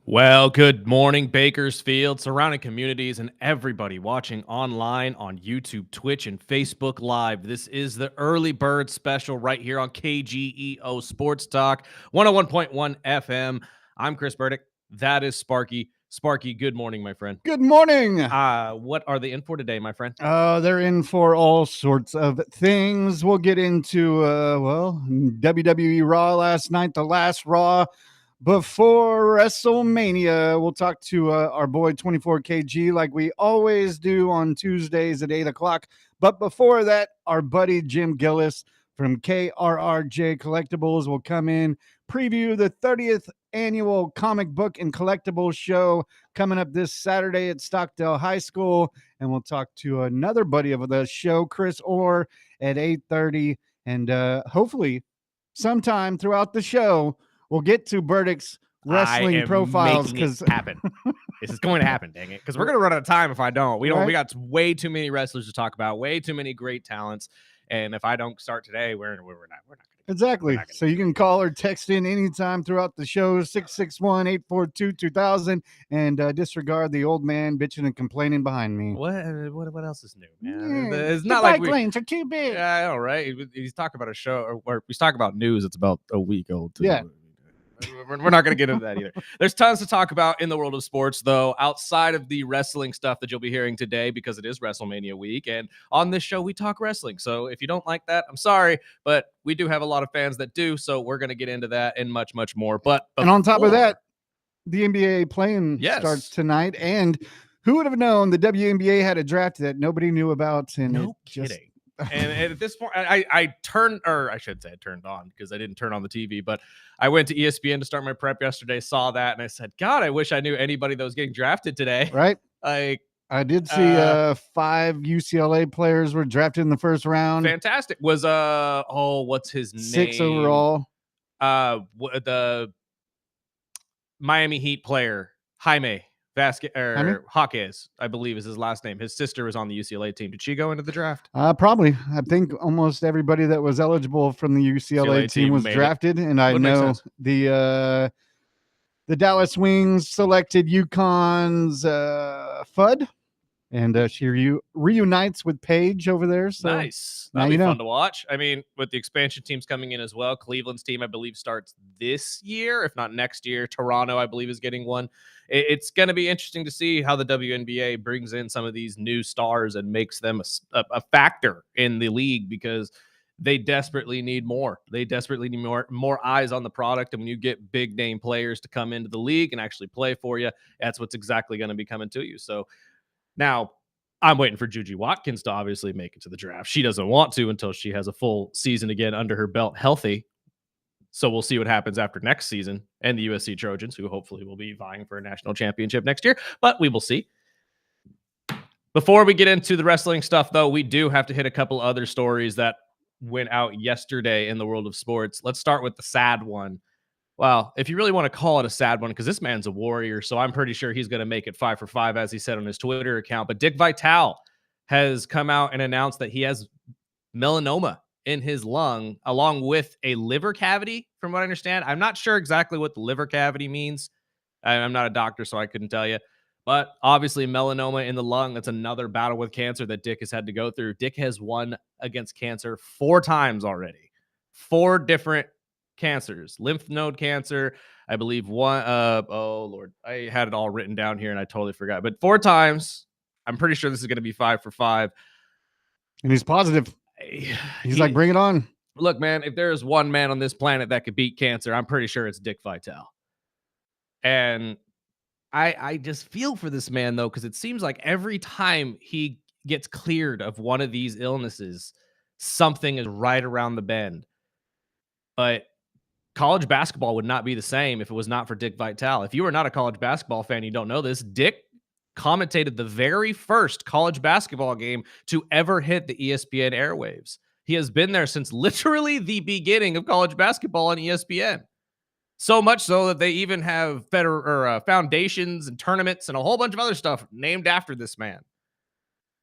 Well, good morning, Bakersfield, surrounding communities, and everybody watching online on YouTube, Twitch, and Facebook Live. This is the Early Bird Special right here on KGEO Sports Talk, 101.1 FM. I'm Chris Burdick. That is Sparky. Sparky, good morning, my friend. Good morning. What are they in for today, my friend? They're in for all sorts of things. We'll get into, WWE Raw last night, the last Raw before WrestleMania. We'll talk to our boy 24KG like we always do on Tuesdays at 8 o'clock. But before that, our buddy Jim Gillis from KRRJ Collectables will come in, preview the 30th annual comic book and collectibles show coming up this Saturday at Stockdale High School. And we'll talk to another buddy of the show, Chris Orr, at 8:30. And hopefully sometime throughout the show, we'll get to Burdick's wrestling profiles because happen. This is going to happen, dang it. Because we're going to run out of time if I don't. We got way too many wrestlers to talk about, way too many great talents. And if I don't start today, we're not Exactly. So you can call or text in anytime throughout the show, 661-842-2000, and disregard the old man bitching and complaining behind me. What else is new, man? Yeah, it's not like lanes are too big. Yeah, I know, right? He's talking about a show, or he's talking about news. It's about a week old. Too. Yeah. We're not going to get into that either. There's tons to talk about in the world of sports, though, outside of the wrestling stuff that you'll be hearing today because it is WrestleMania week. And on this show, we talk wrestling. So if you don't like that, I'm sorry, but we do have a lot of fans that do. So we're going to get into that and much, much more. And on top of that, the NBA playing starts tonight. And who would have known the WNBA had a draft that nobody knew about? And no kidding. And at this point, I turned on because I didn't turn on the TV, but I went to ESPN to start my prep yesterday, saw that, and I said, God, I wish I knew anybody that was getting drafted today. Right. I did see 5 UCLA players were drafted in the first round. Fantastic. Was what's his name? 6 overall. The Miami Heat player, Jaime Jaquez, I believe is his last name. His sister was on the UCLA team. Did she go into the draft? Probably. I think almost everybody that was eligible from the UCLA team was drafted. And I know the Dallas Wings selected UConn's Fudd. And she reunites with Paige over there. So nice. That'll be fun to watch. I mean, with the expansion teams coming in as well, Cleveland's team, I believe, starts this year, if not next year. Toronto, I believe, is getting one. It's going to be interesting to see how the WNBA brings in some of these new stars and makes them a factor in the league because they desperately need more. They desperately need more eyes on the product. And when you get big name players to come into the league and actually play for you, that's what's exactly going to be coming to you. So now, I'm waiting for Juju Watkins to obviously make it to the draft. She doesn't want to until she has a full season again under her belt healthy. So we'll see what happens after next season and the USC Trojans, who hopefully will be vying for a national championship next year. But we will see. Before we get into the wrestling stuff, though, we do have to hit a couple other stories that went out yesterday in the world of sports. Let's start with the sad one. Well, if you really want to call it a sad one, because this man's a warrior, so I'm pretty sure he's going to make it 5 for 5, as he said on his Twitter account. But Dick Vitale has come out and announced that he has melanoma in his lung, along with a liver cavity, from what I understand. I'm not sure exactly what the liver cavity means. I'm not a doctor, so I couldn't tell you. But obviously, melanoma in the lung, that's another battle with cancer that Dick has had to go through. Dick has won against cancer 4 times already. 4 different cancers, lymph node cancer, I believe one. Oh Lord, I had it all written down here and I totally forgot. But 4 times. I'm pretty sure this is going to be 5 for 5. And he's positive. He's like, bring it on. Look, man, if there is one man on this planet that could beat cancer, I'm pretty sure it's Dick Vitale. And I just feel for this man though, because it seems like every time he gets cleared of one of these illnesses, something is right around the bend. But college basketball would not be the same if it was not for Dick Vitale. If you are not a college basketball fan, you don't know this. Dick commentated the very first college basketball game to ever hit the ESPN airwaves. He has been there since literally the beginning of college basketball on ESPN. So much so that they even have foundations and tournaments and a whole bunch of other stuff named after this man.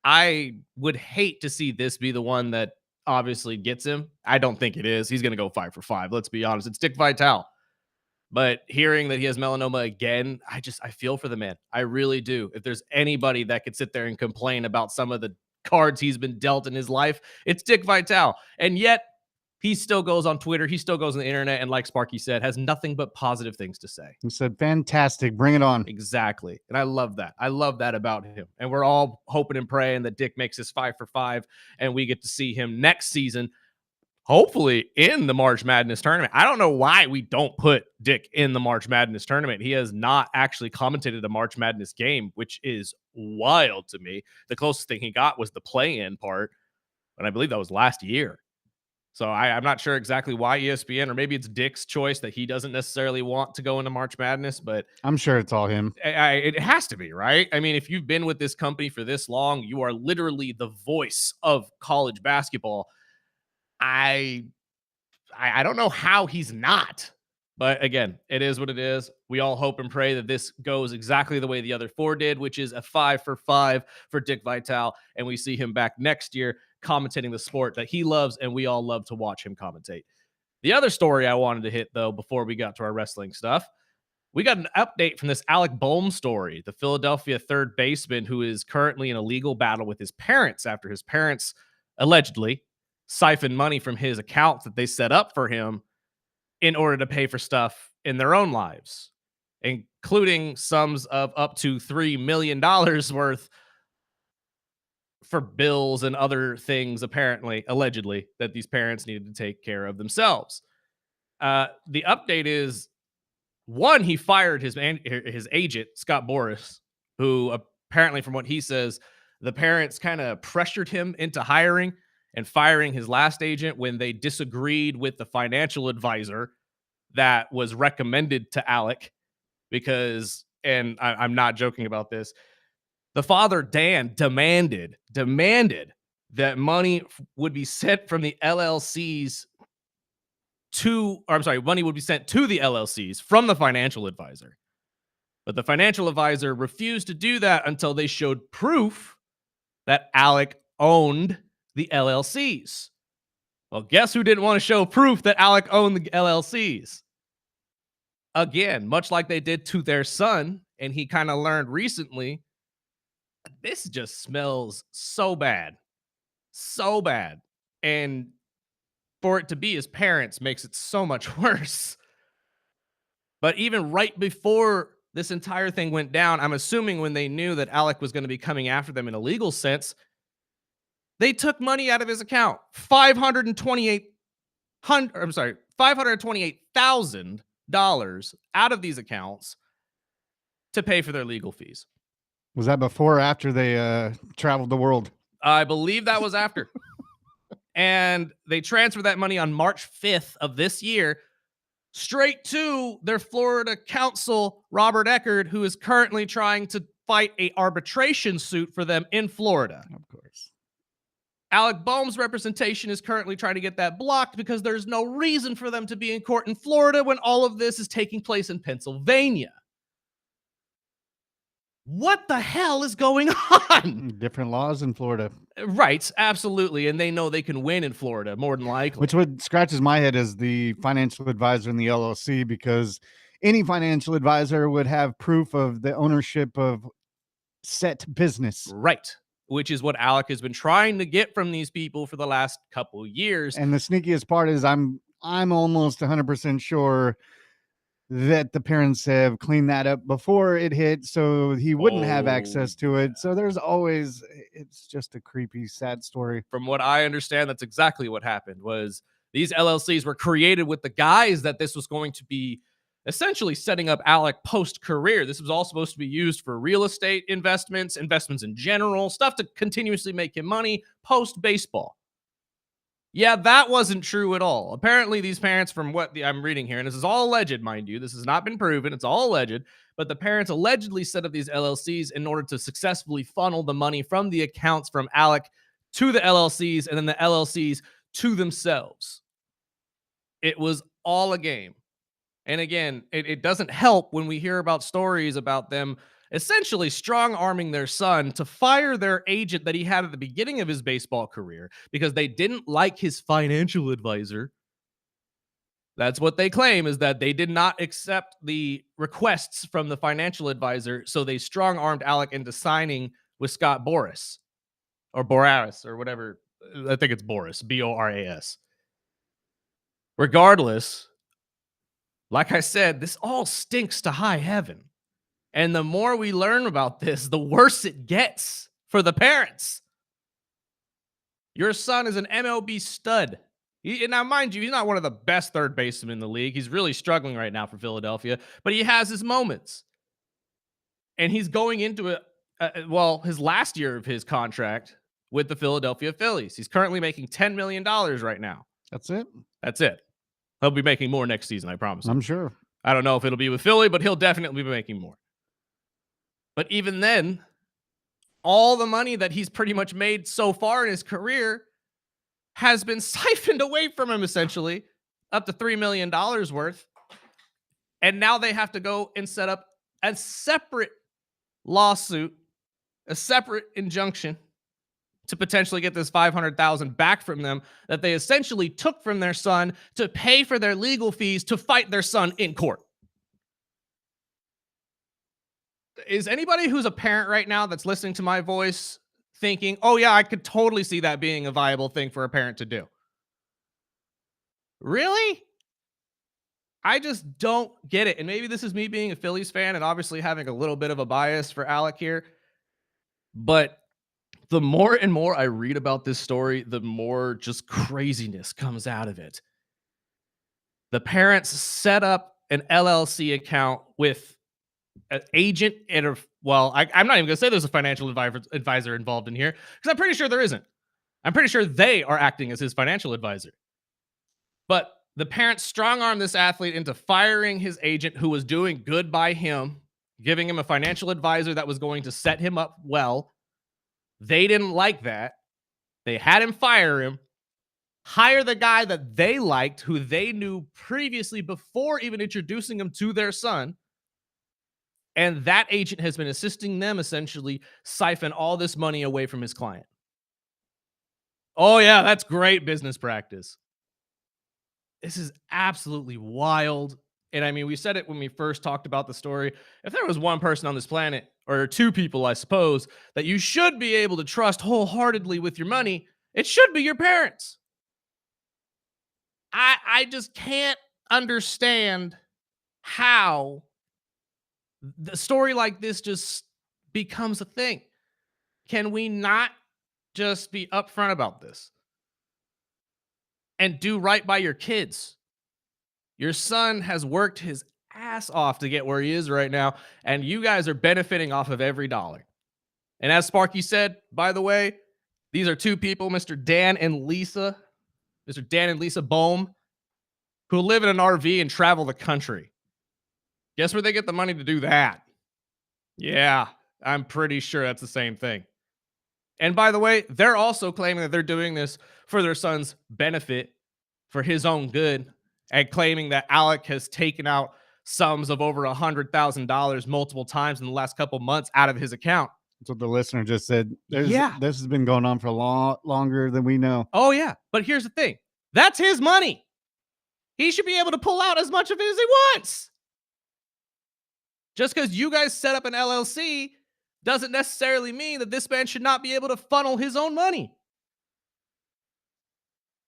I would hate to see this be the one that obviously gets him. I don't think it is. He's going to go 5 for 5. Let's be honest. It's Dick Vitale. But hearing that he has melanoma again, I feel for the man. I really do. If there's anybody that could sit there and complain about some of the cards he's been dealt in his life, it's Dick Vitale. And yet he still goes on Twitter, he still goes on the internet, and like Sparky said, has nothing but positive things to say. He said, fantastic, bring it on. Exactly. And I love that. I love that about him. And we're all hoping and praying that Dick makes his 5 for 5 and we get to see him next season, hopefully in the March Madness tournament. I don't know why we don't put Dick in the March Madness tournament. He has not actually commentated a March Madness game, which is wild to me. The closest thing he got was the play-in part, and I believe that was last year. So I'm not sure exactly why ESPN, or maybe it's Dick's choice that he doesn't necessarily want to go into March Madness, but I'm sure it's all him. it has to be, right? I mean, if you've been with this company for this long, you are literally the voice of college basketball. I don't know how he's not. But again, it is what it is. We all hope and pray that this goes exactly the way the other 4 did, which is a 5 for 5 for Dick Vitale. And we see him back next year commentating the sport that he loves, and we all love to watch him commentate. The other story I wanted to hit, though, before we got to our wrestling stuff, we got an update from this Alec Bohm story, the Philadelphia third baseman who is currently in a legal battle with his parents after his parents allegedly siphoned money from his account that they set up for him in order to pay for stuff in their own lives, including sums of up to $3 million worth for bills and other things, apparently, allegedly, that these parents needed to take care of themselves. The update is, one, he fired his agent, Scott Boras, who apparently, from what he says, the parents kind of pressured him into hiring and firing his last agent when they disagreed with the financial advisor that was recommended to Alec. Because, and I'm not joking about this, the father, Dan, demanded that money would be sent from the LLCs money would be sent to the LLCs from the financial advisor. But the financial advisor refused to do that until they showed proof that Alec owned the LLCs. Well, guess who didn't want to show proof that Alec owned the LLCs? Again, much like they did to their son, and he kind of learned recently, this just smells so bad. So bad. And for it to be his parents makes it so much worse. But even right before this entire thing went down, I'm assuming when they knew that Alec was going to be coming after them in a legal sense, they took money out of his account. $528,000 out of these accounts to pay for their legal fees. Was that before or after they traveled the world? I believe that was after. And they transferred that money on March 5th of this year straight to their Florida counsel, Robert Eckerd, who is currently trying to fight an arbitration suit for them in Florida. Of course. Alec Bohm's representation is currently trying to get that blocked because there's no reason for them to be in court in Florida when all of this is taking place in Pennsylvania. What the hell is going on? Different laws in Florida. Right, absolutely. And they know they can win in Florida, more than likely. Which what scratches my head as the financial advisor in the LLC, because any financial advisor would have proof of the ownership of set business. Right. Which is what Alec has been trying to get from these people for the last couple years. And the sneakiest part is I'm almost 100% sure that the parents have cleaned that up before it hit, so he wouldn't have access to it. So there's always, it's just a creepy, sad story. From what I understand, that's exactly what happened. Was these LLCs were created with the guise that this was going to be essentially setting up Alec post-career. This was all supposed to be used for real estate investments in general, stuff to continuously make him money post-baseball. Yeah, that wasn't true at all. Apparently, these parents, from what I'm reading here, and this is all alleged, mind you, this has not been proven, it's all alleged, but the parents allegedly set up these LLCs in order to successfully funnel the money from the accounts from Alec to the LLCs and then the LLCs to themselves. It was all a game. And again, it doesn't help when we hear about stories about them essentially strong-arming their son to fire their agent that he had at the beginning of his baseball career because they didn't like his financial advisor That's what they claim, is that they did not accept the requests from the financial advisor, so they strong-armed Alec into signing with Scott Boras or Boras or whatever. I think it's Boras, Boras. Regardless, like I said, this all stinks to high heaven. And the more we learn about this, the worse it gets for the parents. Your son is an MLB stud. Now, mind you, he's not one of the best third basemen in the league. He's really struggling right now for Philadelphia, but he has his moments. And he's going into his last year of his contract with the Philadelphia Phillies. He's currently making $10 million right now. That's it. That's it. He'll be making more next season, I promise. I'm sure. I don't know if it'll be with Philly, but he'll definitely be making more. But even then, all the money that he's pretty much made so far in his career has been siphoned away from him, essentially, up to $3 million worth. And now they have to go and set up a separate lawsuit, a separate injunction to potentially get this $500,000 back from them that they essentially took from their son to pay for their legal fees to fight their son in court. Is anybody who's a parent right now that's listening to my voice thinking, oh yeah, I could totally see that being a viable thing for a parent to do? Really? I just don't get it. And maybe this is me being a Phillies fan and obviously having a little bit of a bias for Alec here. But the more and more I read about this story, the more just craziness comes out of it. The parents set up an LLC account with an agent and I'm not even gonna say there's a financial advisor involved in here, because I'm pretty sure there isn't. I'm pretty sure they are acting as his financial advisor. But the parents strong-armed this athlete into firing his agent, who was doing good by him, giving him a financial advisor that was going to set him up well. They didn't like that. They had him fire him, hire the guy that they liked, who they knew previously before even introducing him to their son. And that agent has been assisting them essentially siphon all this money away from his client. Oh, yeah, that's great business practice. This is absolutely wild. And I mean, we said it when we first talked about the story. If there was one person on this planet, or two people, I suppose, that you should be able to trust wholeheartedly with your money, it should be your parents. I just can't understand how the story like this just becomes a thing. Can we not just be upfront about this and do right by your kids? Your son has worked his ass off to get where he is right now, and you guys are benefiting off of every dollar. And as Sparky said, by the way, these are two people, Mr. Dan and Lisa Bohm, who live in an RV and travel the country. Guess where they get the money to do that? Yeah, I'm pretty sure that's the same thing. And by the way, they're also claiming that they're doing this for their son's benefit, for his own good, and claiming that Alec has taken out sums of over $100,000 multiple times in the last couple months out of his account. That's what the listener just said. Yeah. This has been going on for a lot longer than we know. Oh, yeah. But here's the thing. That's his money. He should be able to pull out as much of it as he wants. Just because you guys set up an LLC doesn't necessarily mean that this man should not be able to funnel his own money.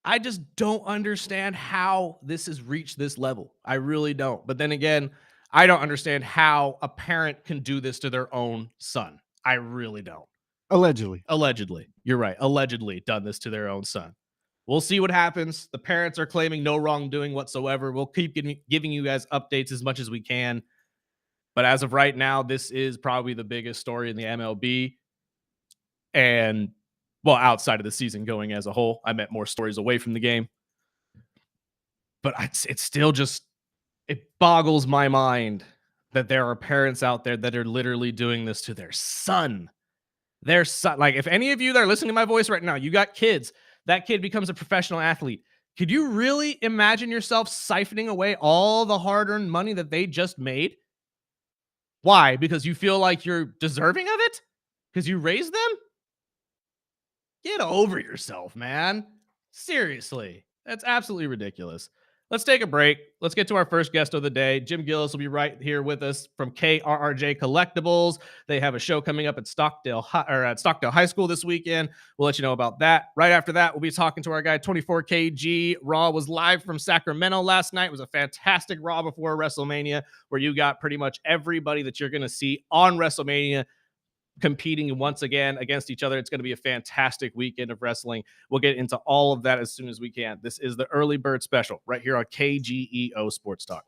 I just don't understand how this has reached this level. I really don't. But then again, I don't understand how a parent can do this to their own son. I really don't. Allegedly. You're right. Allegedly done this to their own son. We'll see what happens. The parents are claiming no wrongdoing whatsoever. We'll keep giving you guys updates as much as we can. But as of right now, this is probably the biggest story in the MLB. And, well, outside of the season going as a whole, I meant more stories away from the game. But it's still just, it boggles my mind that there are parents out there that are literally doing this to their son. Their son. Like, if any of you that are listening to my voice right now, you got kids, that kid becomes a professional athlete. Could you really imagine yourself siphoning away all the hard-earned money that they just made? Why? Because you feel like you're deserving of it? Because you raised them? Get over yourself, man. Seriously. That's absolutely ridiculous. Let's take a break. Let's get to our first guest of the day. Jim Gillis will be right here with us from KRRJ Collectables. They have a show coming up at Stockdale High School this weekend. We'll let you know about that. Right after that, we'll be talking to our guy 24KG. Raw was live from Sacramento last night. It was a fantastic Raw before WrestleMania, where you got pretty much everybody that you're going to see on WrestleMania competing once again against each other. It's going to be a fantastic weekend of wrestling. We'll get into all of that as soon as we can. This is the Early Bird Special right here on KGEO Sports Talk.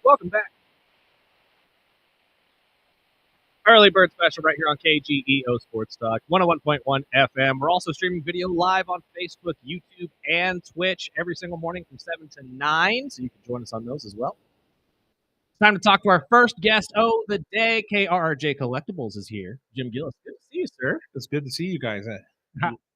Welcome back. Early bird special right here on KGEO Sports Talk, 101.1 FM. We're also streaming video live on Facebook, YouTube, and Twitch every single morning from 7 to 9, so you can join us on those as well. It's time to talk to our first guest of the day. KRRJ Collectables is here. Jim Gillis, good to see you, sir. It's good to see you guys.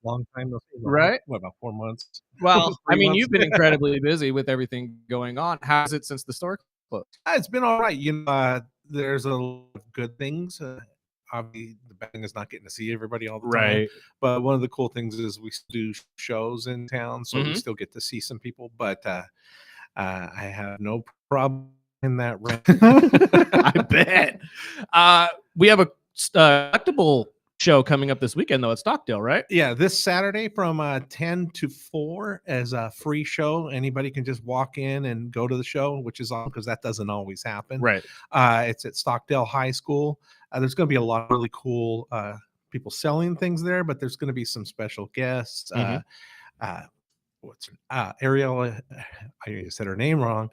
Long time no see. Right? What, about 4 months? Well, I mean, months? you've been incredibly busy with everything going on. How's it since the store closed? It's been all right. There's a lot of good things. Obviously, the bad thing is not getting to see everybody all the time. But one of the cool things is we do shows in town, so we still get to see some people. But I have no problem in that. I bet. We have a collectible show coming up this weekend, though, at Stockdale, right? Yeah, this Saturday from 10 to 4 as a free show. Anybody can just walk in and go to the show, which is awesome because that doesn't always happen. Right. It's at Stockdale High School. There's going to be a lot of really cool people selling things there, but there's going to be some special guests. Ariel, I said her name wrong.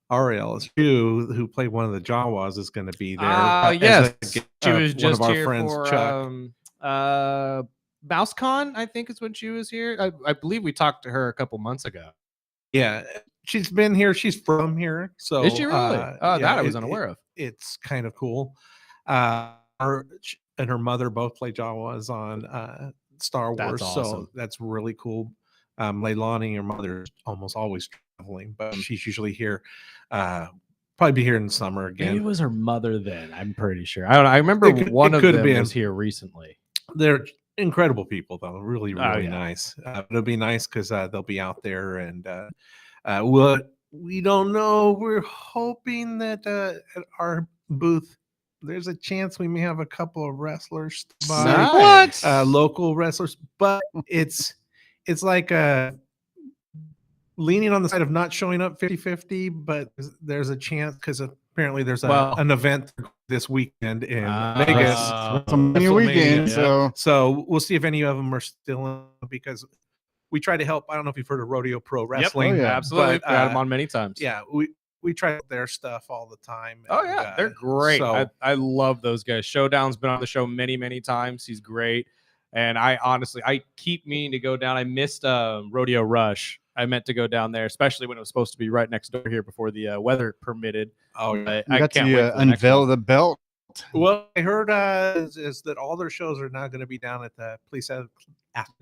Ariel, who played one of the Jawas, is going to be there. Yes, she was one just of our here friends, for Chuck. MouseCon, I think is when she was here. I believe we talked to her a couple months ago. Yeah, she's been here. She's from here. So is she really? That I was unaware of. It's kind of cool. Her and her mother both play Jawas on Star Wars. That's awesome. So that's really cool. Leilani, your mother, is almost always traveling, but she's usually here. Probably be here in the summer again. Maybe it was her mother then. I'm pretty sure. I don't know. I remember one of them was here recently. They're incredible people, though. Really nice. It'll be nice because they'll be out there, and we don't know. We're hoping that at our booth, there's a chance we may have a couple of wrestlers by local wrestlers, but it's like leaning on the side of not showing up 50-50, but there's a chance because apparently there's an event this weekend in Vegas. Weekend, so we'll see if any of them are still in, because we try to help. I don't know if you've heard of Rodeo Pro Wrestling. Yep. Absolutely. We've had them on many times. Yeah, we try their stuff all the time. They're great. So, I love those guys. Showdown's been on the show many, many times. He's great. And I keep meaning to go down. I missed Rodeo Rush. I meant to go down there, especially when it was supposed to be right next door here before the weather permitted. Oh, yeah. I can't wait to unveil the belt. Well, I heard is that all their shows are now going to be down at the police.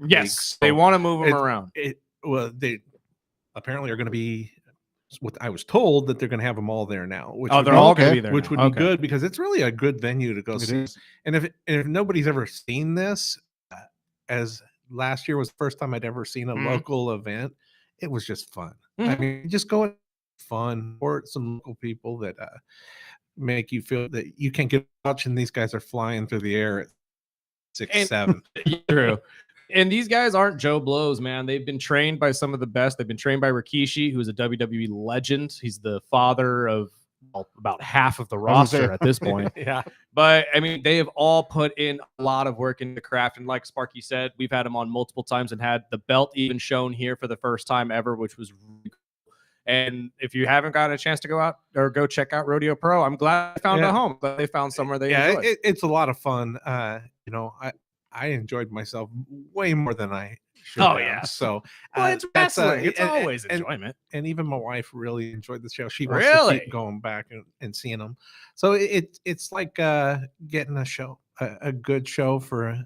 Yes, so they want to move them around. They apparently are going to be. What I was told that they're going to have them all there now. They're all going to be there, which would be good because it's really a good venue to go see. And if nobody's ever seen this, as last year was the first time I'd ever seen a local event, it was just fun. I mean, just go and fun, or some local people that make you feel that you can get watching. These guys are flying through the air at 6'7". True. And these guys aren't Joe Blows, man. They've been trained by some of the best. They've been trained by Rikishi, who is a WWE legend. He's the father of about half of the roster at this point. Yeah. But, I mean, they have all put in a lot of work into the craft. And like Sparky said, we've had him on multiple times and had the belt even shown here for the first time ever, which was really cool. And if you haven't gotten a chance to go out or go check out Rodeo Pro, I'm glad they found a home. Glad they found somewhere they enjoy. It's a lot of fun. I enjoyed myself way more than I should have. Yeah. So it's wrestling. It's always enjoyment. And even my wife really enjoyed the show. She wants to keep going back and seeing them. So it's like getting a show, a good show for,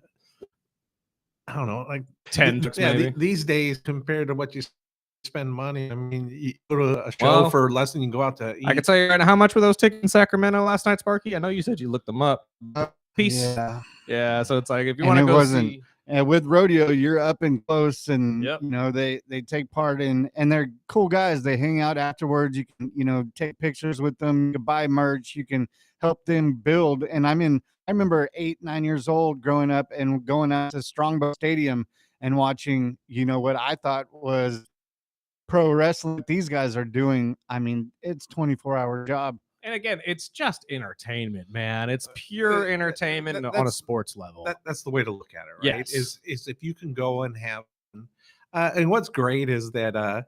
I don't know, like 10 maybe. These days compared to what you spend money. I mean, you go to a show for less than you can go out to eat. I can tell you right now, how much were those tickets in Sacramento last night, Sparky? I know you said you looked them up. Peace. Yeah, so it's like if you want to go see. And with rodeo, you're up and close, and they take part in, and they're cool guys. They hang out afterwards. You can take pictures with them. You can buy merch. You can help them build. And I remember 8-9 years old growing up and going out to Strongbow Stadium and watching what I thought was pro wrestling these guys are doing. I mean, it's 24-hour job. And again, it's just entertainment, man. It's pure entertainment on a sports level. That's the way to look at it, right? Yes. Is if you can go and have, and what's great is that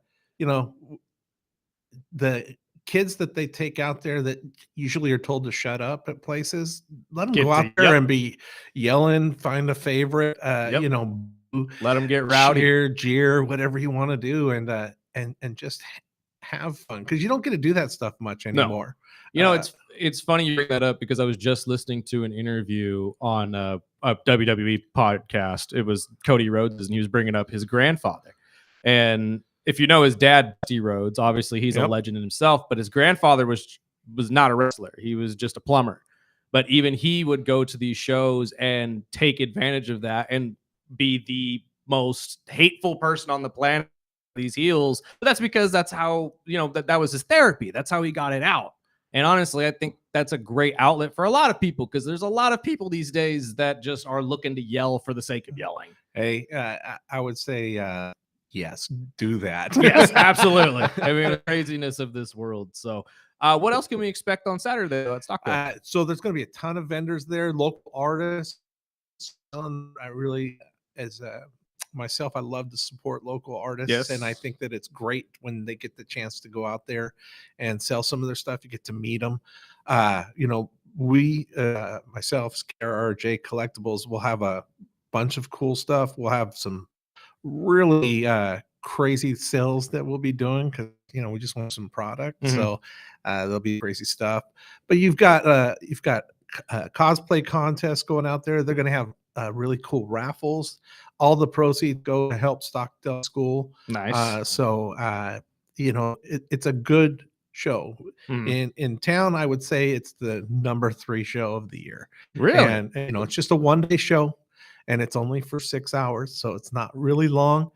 the kids that they take out there that usually are told to shut up at places, let them Get go to- out there yep. and be yelling, find a favorite, Yep. you know, Let them get rowdy. cheer, jeer, whatever you want to do, and just have fun, because you don't get to do that stuff much anymore. You know, it's funny you bring that up, because I was just listening to an interview on a WWE podcast. It was Cody Rhodes, and he was bringing up his grandfather. And if you know his dad, Dusty Rhodes, obviously he's a legend in himself, but his grandfather was not a wrestler. He was just a plumber. But even he would go to these shows and take advantage of that and be the most hateful person on the planet, these heels. But that's because that's how, you know, that was his therapy. That's how he got it out. And honestly, I think that's a great outlet for a lot of people, because there's a lot of people these days that just are looking to yell for the sake of yelling. Hey, I would say, yes, do that. Yes, absolutely. I mean, the craziness of this world. So, what else can we expect on Saturday? Let's talk about. So there's going to be a ton of vendors there, local artists. I really, as myself, I love to support local artists, and I think that it's great when they get the chance to go out there and sell some of their stuff. You get to meet them. You know, we, myself, KRRJ Collectables, will have a bunch of cool stuff. We'll have some really crazy sales that we'll be doing, because you know we just want some product. So there'll be crazy stuff. But you've got cosplay contests going out there. They're going to have really cool raffles. All the proceeds go to help Stockdale School. Nice. So you know, it's a good show in town. I would say it's the number 3 show of the year. Really? And you know, it's just a one-day show, and it's only for 6 hours, so it's not really long.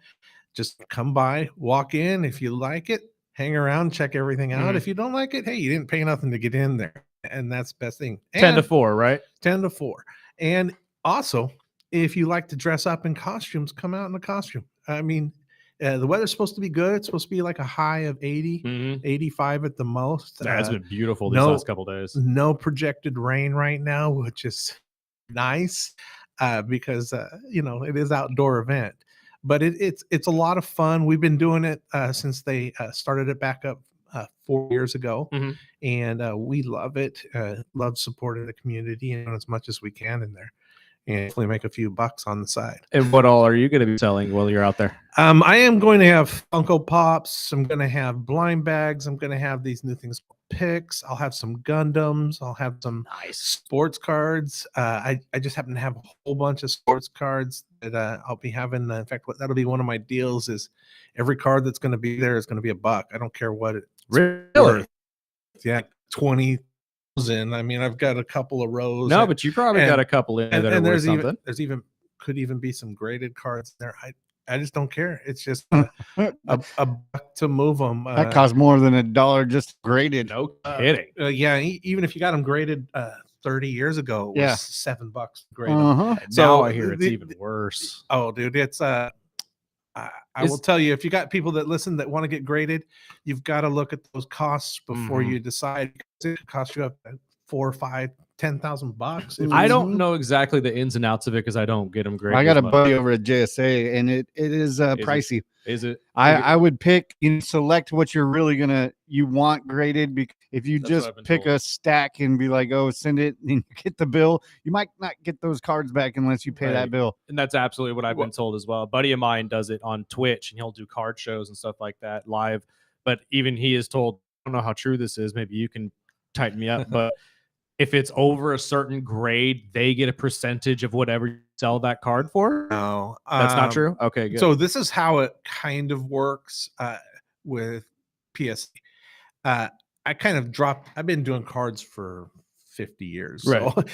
Just come by, walk in. If you like it, hang around, check everything out. If you don't like it, hey, you didn't pay nothing to get in there, and that's the best thing. 10 to 4, right? 10 to 4. And also, if you like to dress up in costumes, come out in a costume. I mean, the weather's supposed to be good. It's supposed to be like a high of 80, 85 at the most. That's been beautiful these last couple days. No projected rain right now, which is nice, because you know, it is outdoor event. But it's a lot of fun. We've been doing it since they started it back up 4 years ago, and we love it. Love supporting the community and as much as we can in there, and hopefully make a few bucks on the side. And what all are you going to be selling while you're out there? I am going to have Funko Pops. I'm going to have blind bags. I'm going to have these new things, picks. I'll have some Gundams. I'll have some nice sports cards. I just happen to have a whole bunch of sports cards that I'll be having. In fact, that'll be one of my deals. Is every card that's going to be there is going to be $1. I don't care what it's worth. Yeah, 20,000. I mean, I've got a couple of rows. No, but you probably got a couple in there that are worth something. Could even be some graded cards there. I just don't care. It's just a buck to move them. That costs more than $1 just graded. No kidding. Yeah, even if you got them graded 30 years ago, it was $7 graded. So now I hear it's even worse. Oh, dude, it's I will tell you, if you got people that listen that want to get graded, you've got to look at those costs before you decide. It could cost you up to $4,000, $5,000, $10,000. I don't know exactly the ins and outs of it because I don't get them graded. I got a buddy over at JSA, and it is pricey. Is it? I would pick, select what you're really you want graded, because if you just pick a stack and be like, oh, send it and you get the bill, you might not get those cards back unless you pay that bill. And that's absolutely what I've been told as well. A buddy of mine does it on Twitch, and he'll do card shows and stuff like that live. But even he is told, I don't know how true this is, maybe you can tighten me up, but if it's over a certain grade, they get a percentage of whatever you sell that card for. No, that's not true. Okay, good. So this is how it kind of works with PSA. I kind of dropped. I've been doing cards for 50 years, right? So,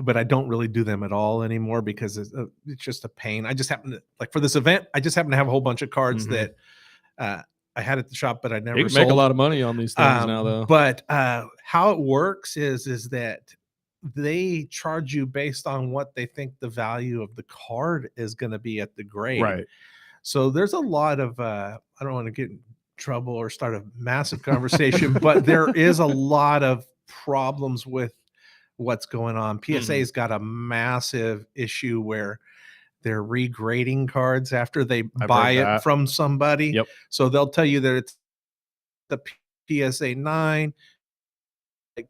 but I don't really do them at all anymore because it's just a pain. I just happen to, like, for this event, I just happen to have a whole bunch of cards that I had at the shop, but I never sold. Make a lot of money on these things now, though. But how it works is that they charge you based on what they think the value of the card is going to be at the grade. Right. So there's a lot of I don't want to get in trouble or start a massive conversation, but there is a lot of problems with what's going on. PSA's got a massive issue where they're regrading cards after they buy it from somebody. Yep. So they'll tell you that it's the PSA 9, like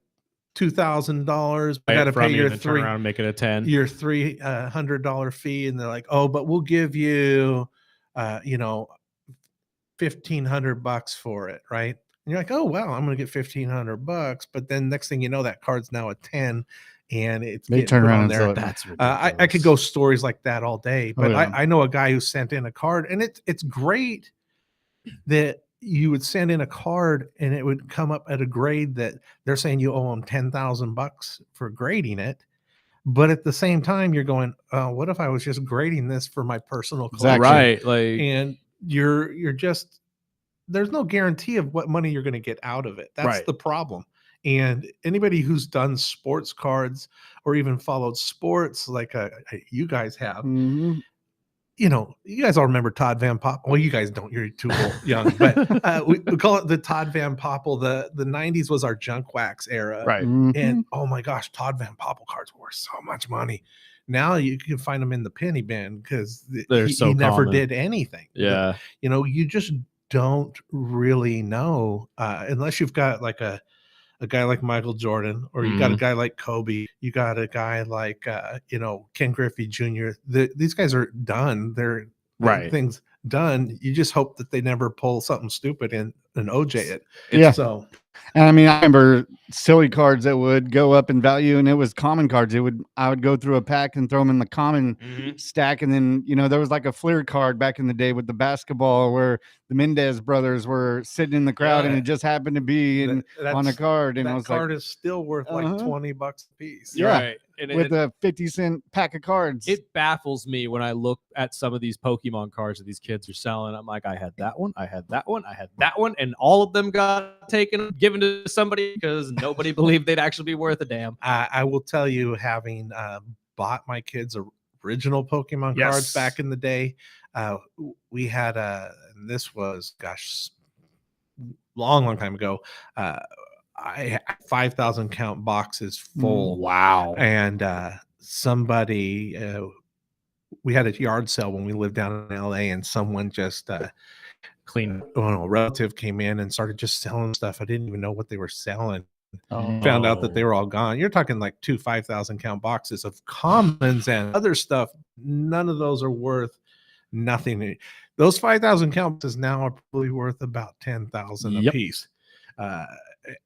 $2,000. I got to from pay you your and then turn around and make it a 10. your $300 fee, and they're like, oh, but we'll give you, $1,500 for it, right? And you're like, oh wow, I'm gonna get $1,500, but then next thing you know, that card's now a 10, and it's They getting turn put around on and there. sell it. That's ridiculous. I could go stories like that all day, but yeah. I know a guy who sent in a card, and it's great that you would send in a card and it would come up at a grade that they're saying you owe them $10,000 for grading it. But at the same time, you're going, what if I was just grading this for my personal collection? Right. Like, And you're just, there's no guarantee of what money you're going to get out of it. That's Right. the problem. And anybody who's done sports cards or even followed sports like you guys have, Mhm. You guys all remember Todd Van Poppel. Well, you guys don't. You're too young. But we call it the Todd Van Poppel. The 90s was our junk wax era. right. Mhm. And oh my gosh, Todd Van Poppel cards were worth so much money. Now you can find them in the penny bin because They're he never common. did anything. Yeah. You just don't really know unless you've got like a guy like Michael Jordan, or you got a guy like Kobe, you got a guy like Ken Griffey Jr. These guys are done. They're Right. things done. You just hope that they never pull something stupid and OJ it. Yeah. So And I mean, I remember silly cards that would go up in value, and it was common cards. I would go through a pack and throw them in the common stack, and then there was like a Fleer card back in the day with the basketball where the Mendez brothers were sitting in the crowd, and it just happened to be on a card, and I was card like, is still worth like $20 a piece. Yeah. Right. And with a 50-cent pack of cards. It baffles me when I look at some of these Pokemon cards that these kids are selling. I'm like, I had that one, I had that one, I had that one, and all of them got given to somebody because nobody believed they'd actually be worth a damn. I will tell you, having bought my kids original Pokemon cards back in the day, we had this was, gosh, long time ago. I had 5,000 count boxes full. Wow. And somebody, we had a yard sale when we lived down in LA, and someone just Clean. a relative came in and started just selling stuff. I didn't even know what they were selling. Oh. Found out that they were all gone. You're talking like 2 5,000 count boxes of commons and other stuff. None of those are worth nothing. Those 5,000 count boxes now are probably worth about 10,000 a piece.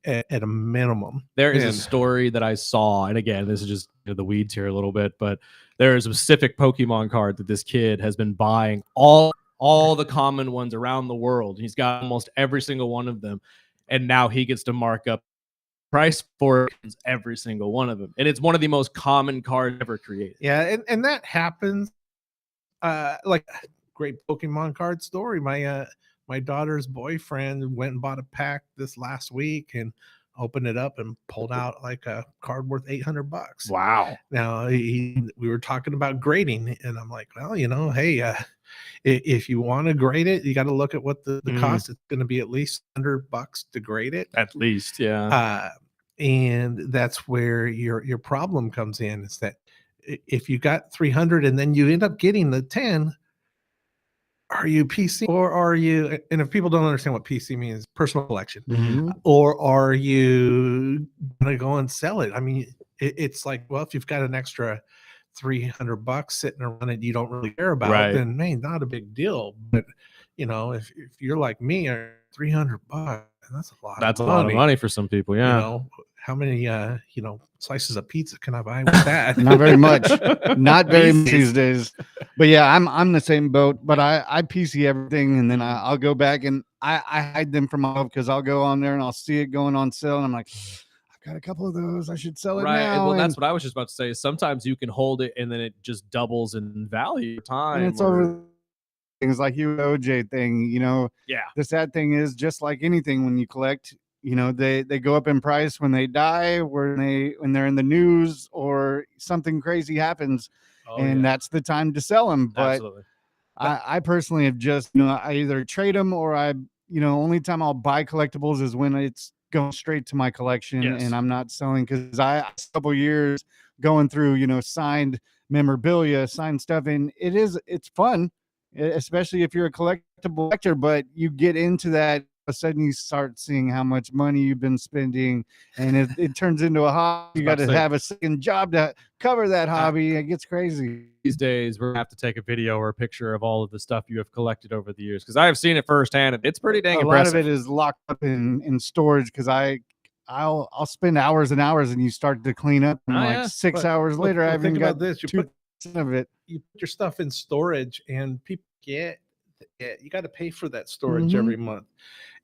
At a minimum. There is a story that I saw, and again, this is just the weeds here a little bit, but there is a specific Pokemon card that this kid has been buying all the common ones around the world. He's got almost every single one of them, and now he gets to mark up price for every single one of them, and it's one of the most common cards ever created. Yeah, and that happens. Like, great Pokemon card story. My daughter's boyfriend went and bought a pack this last week and opened it up and pulled out like a card worth $800. Wow. Now we were talking about grading, and I'm like, well, hey, if you want to grade it, you got to look at what the cost. It's going to be at least $100 to grade it. At least, yeah. And that's where your problem comes in, is that if you got 300 and then you end up getting the 10, are you PC or are you, and if people don't understand what PC means, personal collection, or are you going to go and sell it? I mean, it's like, well, if you've got an extra $300 sitting around and you don't really care about, then man, not a big deal. But if you're like me, $300, that's a lot. That's a lot of money for some people. Yeah. How many slices of pizza can I buy with that? Not very much. Not very much these days. But yeah, I'm the same boat. But I PC everything, and then I'll go back and I hide them from myself, because I'll go on there and I'll see it going on sale, and I'm like, I've got a couple of those. I should sell it now. Well, that's what I was just about to say. Sometimes you can hold it and then it just doubles in value time. And it's over things like you OJ thing. Yeah. The sad thing is, just like anything when you collect, they go up in price when they die, when they're in the news, or something crazy happens, that's the time to sell them. But absolutely. I personally have just, I either trade them, or only time I'll buy collectibles is when it's going straight to my collection, and I'm not selling, because I a couple years going through, signed memorabilia, signed stuff, and it's fun, especially if you're a collectible collector. But you get into that a sudden you start seeing how much money you've been spending, and it turns into a hobby. You got to have a second job to cover that hobby. It gets crazy. These days, we're gonna have to take a video or a picture of all of the stuff you have collected over the years, because I have seen it firsthand, and it's pretty dang impressive. A lot of it is locked up in storage, because I'll spend hours and hours, and you start to clean up, and 6 hours later, I haven't got this. You put of it. You put your stuff in storage, and people get it. You got to pay for that storage every month.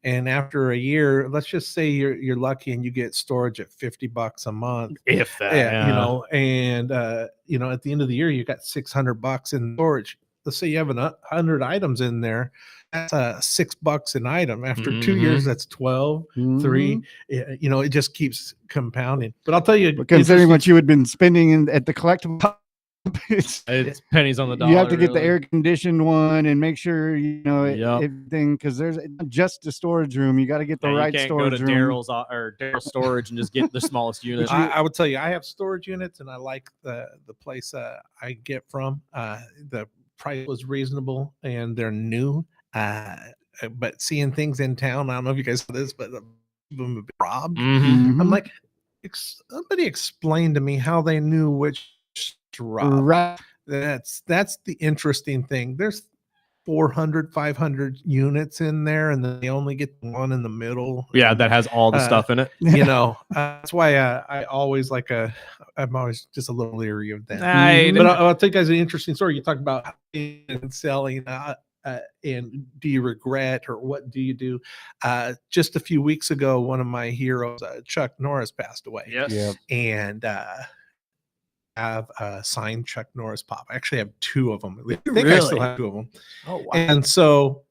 And after a year, let's just say you're lucky and you get storage at $50 a month, if that, you know, and you know, at the end of the year, you got $600 in storage. Let's say you have 100 items in there. That's $6 an item. After 2 years, that's 12, 3. You know, it just keeps compounding. But I'll tell you, but considering what you had been spending at the collectible, it's pennies on the dollar. You have to get the air conditioned one and make sure you know everything, because there's not just a storage room. You got to get the right storage room. You can't go to Daryl's storage and just get the smallest unit. I would tell you, I have storage units, and I like the place I get from. The price was reasonable, and they're new. But seeing things in town, I don't know if you guys saw this, but them have been robbed. I'm like, somebody explain to me how they knew which to rob. Right. That's the interesting thing. There's 400, 500 units in there, and then they only get one in the middle. Yeah, that has all the stuff in it. You know, that's why I always I'm always just a little leery of that. But I'll tell you guys an interesting story. You talk about selling, and do you regret, or what do you do? Just a few weeks ago, one of my heroes, Chuck Norris, passed away. Yes. And have a signed Chuck Norris pop. I actually have 2 of them. I think really? I still have 2 of them. Oh, wow. And so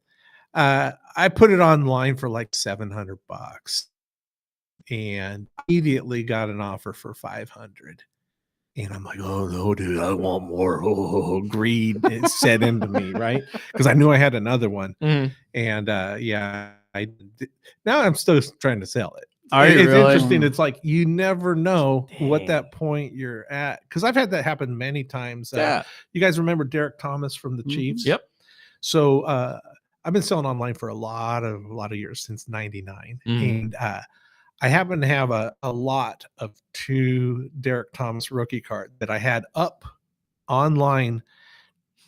I put it online for like $700, and immediately got an offer for $500. And I'm like, oh no, dude, I want more. Oh, greed set into me, right? Because I knew I had another one. And now I'm still trying to sell it. It's really interesting. It's like you never know what that point you're at, because I've had that happen many times. You guys remember Derek Thomas from the Chiefs? Yep. So I've been selling online for a lot of years, since '99, and I happen to have a lot of 2 Derek Thomas rookie cards that I had up online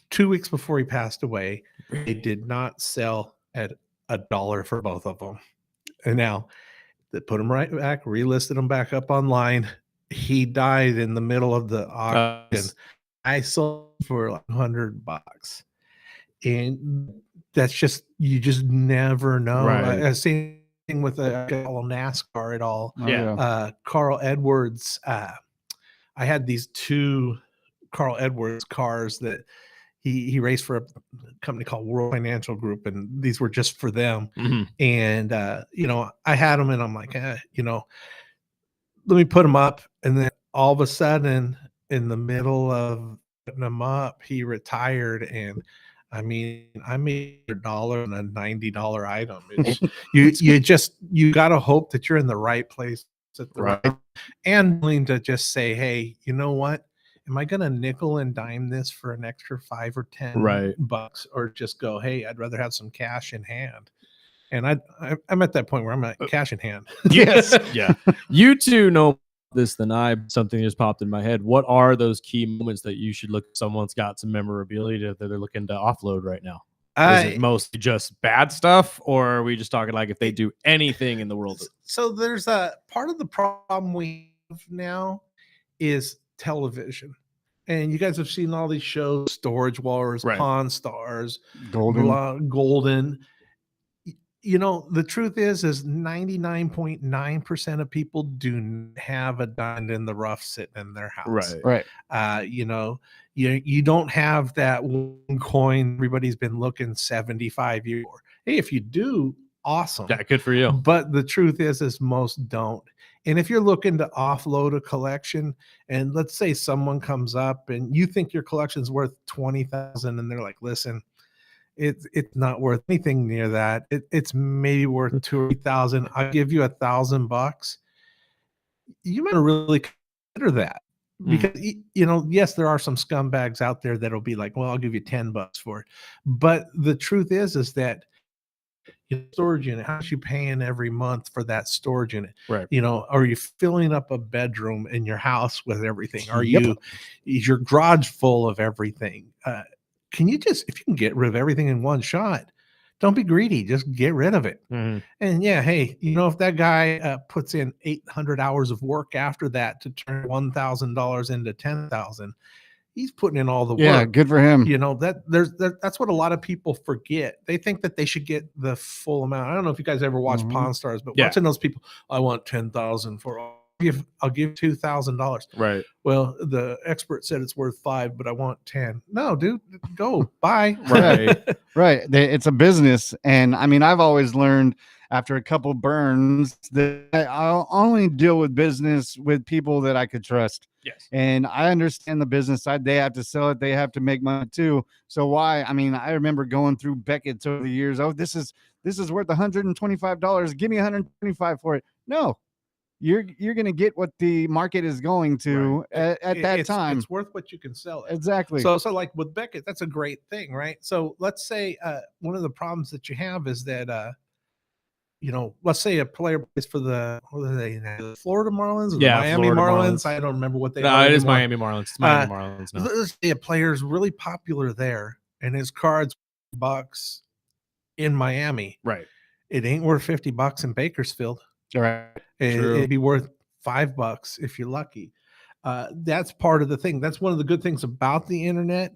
2 weeks before he passed away. They did not sell at $1 for both of them, and now they put them right back, relisted them back up online. He died in the middle of the auction. I sold for like $100, and that's just, you just never know. Right. Same thing with NASCAR at all. Carl Edwards. I had these 2 Carl Edwards cars that he raced for a company called World Financial Group, and these were just for them. And you know, I had them, and I'm like, you know, let me put them up. And then all of a sudden, in the middle of putting them up, he retired. And I mean, I made $1 on a $90 item. You got to hope that you're in the right place at the right time, and willing to just say, hey, you know what? Am I going to nickel and dime this for an extra $5 or $10, or just go, hey, I'd rather have some cash in hand? And I'm at that point where I'm at cash in hand. Yes. Yeah. You 2 know this than I. Something just popped in my head. What are those key moments that you should look? Someone's got some memorabilia that they're looking to offload right now. Is it mostly just bad stuff, or are we just talking like if they do anything in the world? So there's a part of the problem we have now is television, and you guys have seen all these shows: Storage Wars, Pawn Stars, Golden. You know, the truth is 99.9% of people do have a diamond in the rough sitting in their house. You know, you don't have that one coin everybody's been looking 75 years for. Hey, if you do, awesome. Yeah, good for you. But the truth is most don't. And if you're looking to offload a collection, and let's say someone comes up and you think your collection's worth $20,000, and they're like, listen, it's not worth anything near that. It's maybe worth $2,000 or $3,000. I'll give you $1,000. You might really consider that, because you know, yes, there are some scumbags out there that'll be like, well, I'll give you $10 for it. But the truth is that storage unit. How much you paying every month for that storage unit? Right. Are you filling up a bedroom in your house with everything? Yep. Is your garage full of everything? Can you if you can get rid of everything in one shot, don't be greedy. Just get rid of it. Mhm. And yeah, hey, if that guy puts in 800 hours of work after that to turn $1,000 into 10,000, he's putting in all the work. Yeah, good for him. That's what a lot of people forget. They think that they should get the full amount. I don't know if you guys ever watch Pawn Stars, but watching those people, I want 10,000 for all. I'll give $2,000. Right. Well, the expert said it's worth 5, but I want 10. No, dude, go bye. Right. Right. It's a business. And I mean, I've always learned after a couple burns that I'll only deal with business with people that I could trust. Yes. And I understand the business side. They have to sell it. They have to make money too. So why? I mean, I remember going through Beckett's over the years. Oh, this is worth $125. Give me $125 for it. No. You're going to get what the market is going to at that time. It's worth what you can sell it. Exactly. So like with Beckett, that's a great thing, right? So let's say one of the problems that you have is that let's say a player plays for the Florida Marlins or the Miami Florida Marlins. I don't remember what they are. No, it is anymore. Miami Marlins. It's Miami Marlins now. Let's say a player is really popular there and his card's $50 in Miami. Right. It ain't worth $50 in Bakersfield. All right. It'd be worth $5 if you're lucky. That's part of the thing. That's one of the good things about the internet.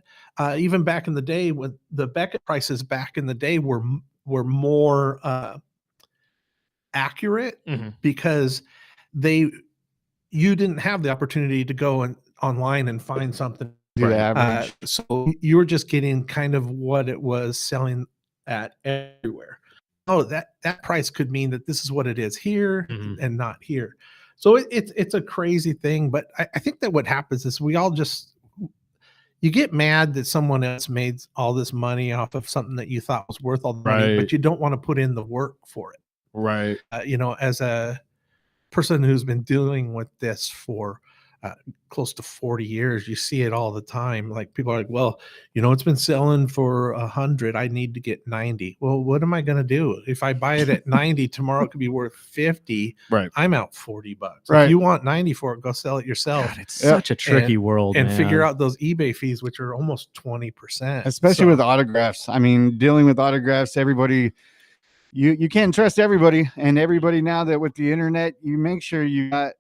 Even back in the day, when the Beckett prices back in the day were more accurate because you didn't have the opportunity to go online and find something. Average. So you were just getting kind of what it was selling at everywhere. Oh, that price could mean that this is what it is here and not here. So it's a crazy thing, but I think that what happens is we all you get mad that someone else made all this money off of something that you thought was worth all the money, but you don't want to put in the work for it. Right. As a person who's been dealing with this for close to 40 years, you see it all the time. Like people are like, well, it's been selling for 100. I need to get 90. Well, what am I going to do? If I buy it at 90, tomorrow it could be worth 50. Right. I'm out $40. Right. If you want 90 for it, go sell it yourself. God, it's such a tricky world. And figure out those eBay fees, which are almost 20%. Especially with autographs. I mean, dealing with autographs, everybody, you can't trust everybody, and everybody now that with the internet, you make sure you got,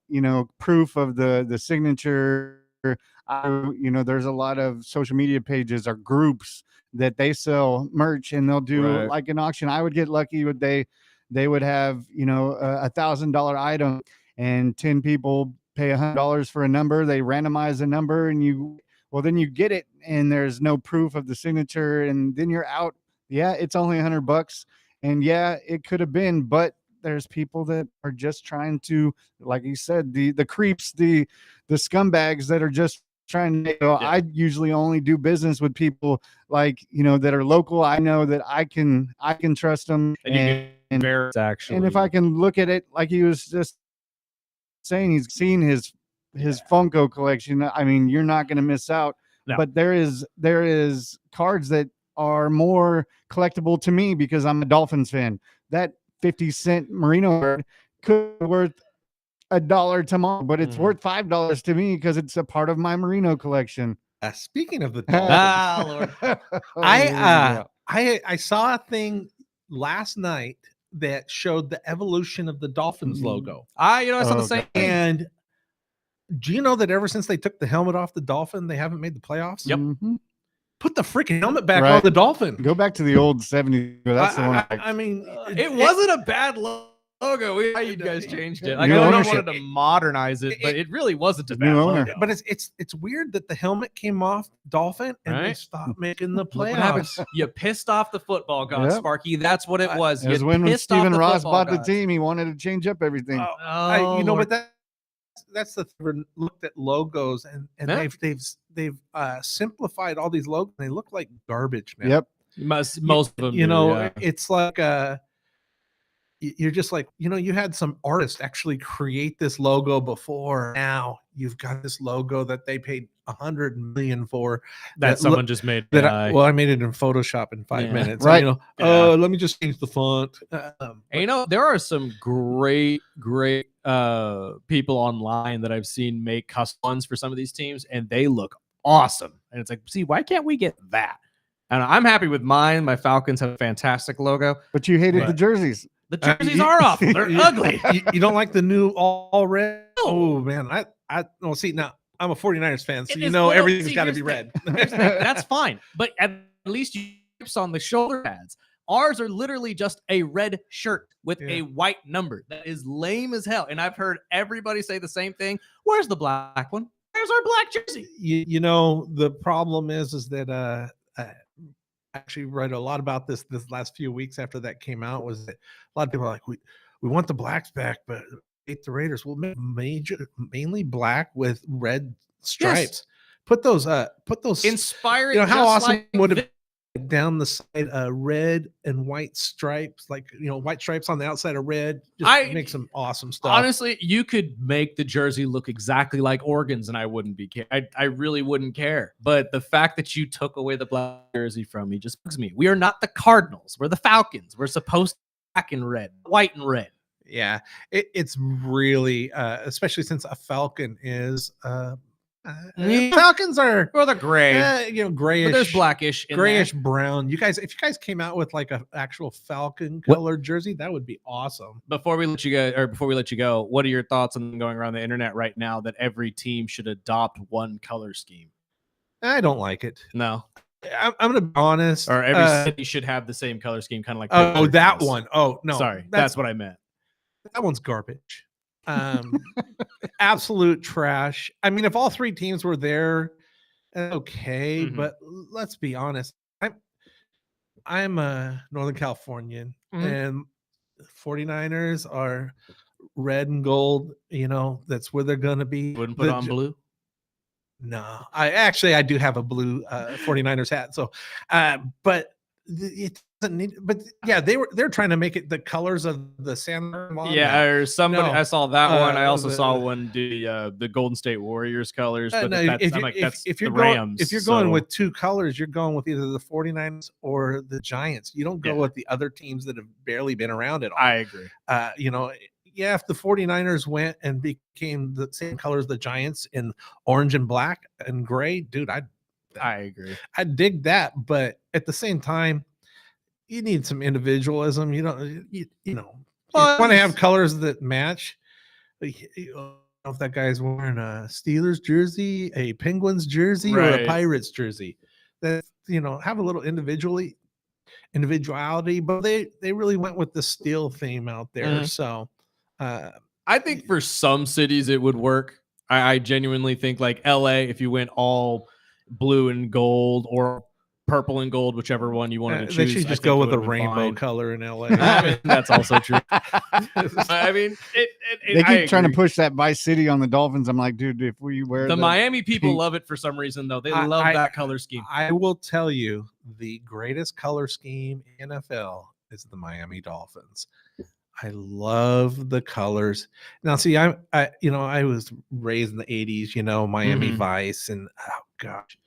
proof of the signature. There's a lot of social media pages or groups that they sell merch and they'll do like an auction. I would get lucky with they would have, $1,000 item and 10 people pay $100 for a number. They randomize a number and then you get it and there's no proof of the signature and then you're out. Yeah, it's only $100. And yeah, it could have been, but there's people that are just trying to, like you said, the creeps, the scumbags that are just trying to. I usually only do business with people like that are local. I know that I can trust them, and if I can look at it like he was just saying, he's seen his Funko collection. I mean, you're not going to miss out. No. But there is cards that are more collectible to me because I'm a Dolphins fan. That 50-cent Merino card could be worth $1 tomorrow, but it's worth $5 to me because it's a part of my Merino collection. Speaking of the Dolphins, I saw a thing last night that showed the evolution of the Dolphins logo. I saw the same thing. And do you know that ever since they took the helmet off the Dolphin, they haven't made the playoffs? Yep. Mm-hmm. Put the freaking helmet back on the Dolphin. Go back to the old 70s. That's the one. I mean, it wasn't a bad logo. You guys changed it. I know I wanted to modernize it, but it really wasn't a bad logo. But it's weird that the helmet came off Dolphin and they stopped making the playoffs. You pissed off the football god, Sparky. That's what it was. It was when Stephen Ross bought the team. He wanted to change up everything. But that's the thing. Looked at logos and they've simplified all these logos. They look like garbage now. Yep. Most of them. It's like you're just like, you had some artists actually create this logo before. Now you've got this logo that they paid $100 million for. That someone just made. I made it in Photoshop in 5 minutes. Right. And, let me just change the font. And, there are some great people online that I've seen make custom ones for some of these teams, and they look awesome. And it's like, see, why can't we get that? And I'm happy with mine. My Falcons have a fantastic logo. But you hated the jerseys. The jerseys are awful. They're ugly. You don't like the new all red? Oh, man. No, see, now I'm a 49ers fan, so everything's got to be red. That's fine. But at least you on the shoulder pads. Ours are literally just a red shirt with a white number. That is lame as hell. And I've heard everybody say the same thing. Where's the black one? Where's our black jersey? The problem is that I actually read a lot about this last few weeks after that came out, was that a lot of people are like, we want the blacks back, but hate the Raiders. We'll make mainly black with red stripes. Yes. Put those inspired. How awesome would it down the side red and white stripes, like white stripes on the outside of red, just make some awesome stuff. Honestly, you could make the jersey look exactly like Oregon's and I wouldn't be I really wouldn't care. But the fact that you took away the black jersey from me just bugs me. We are not the Cardinals, we're the Falcons. We're supposed to be black and red, white and red. Yeah, it's really especially since a Falcon is Falcons are the gray, grayish. But there's blackish, grayish brown. If you guys came out with like an actual Falcon colored jersey, that would be awesome. Before we let you go, what are your thoughts on going around the internet right now that every team should adopt one color scheme? I don't like it. No, I'm gonna be honest. Or every city should have the same color scheme, kind of like. Oh, that one. Oh no, sorry, that's what I meant. That one's garbage. Absolute trash. I mean, if all three teams were there, okay, but let's be honest. I'm a Northern Californian, and 49ers are red and gold. That's where they're gonna be. Wouldn't put on blue. No, I do have a blue 49ers hat. So, but it doesn't need. But yeah, they're trying to make it the colors of the San Ramon. Yeah, or somebody. No. I saw that one. I also saw one do the Golden State Warriors colors. But if you're going with two colors, you're going with either the 49ers or the Giants. You don't go with the other teams that have barely been around at all. I agree. If the 49ers went and became the same colors the Giants in orange and black and gray, dude, I agree. I dig that, but at the same time, you need some individualism. You want to have colors that match. If that guy's wearing a Steelers jersey, a Penguins jersey, or a Pirates jersey, that have a little individuality. But they really went with the steel theme out there. So I think for some cities it would work. I genuinely think like LA, if you went all blue and gold or purple and gold, whichever one you wanted to choose. They should just go with a rainbow color in LA. That's also true. I mean, they keep trying to push that Vice City on the Dolphins. I'm like, dude, if we wear the Miami people love it for some reason, though. They love that color scheme. I will tell you, the greatest color scheme in NFL is the Miami Dolphins. I love the colors. Now, see, I was raised in the 80s, Miami Vice, and oh gosh,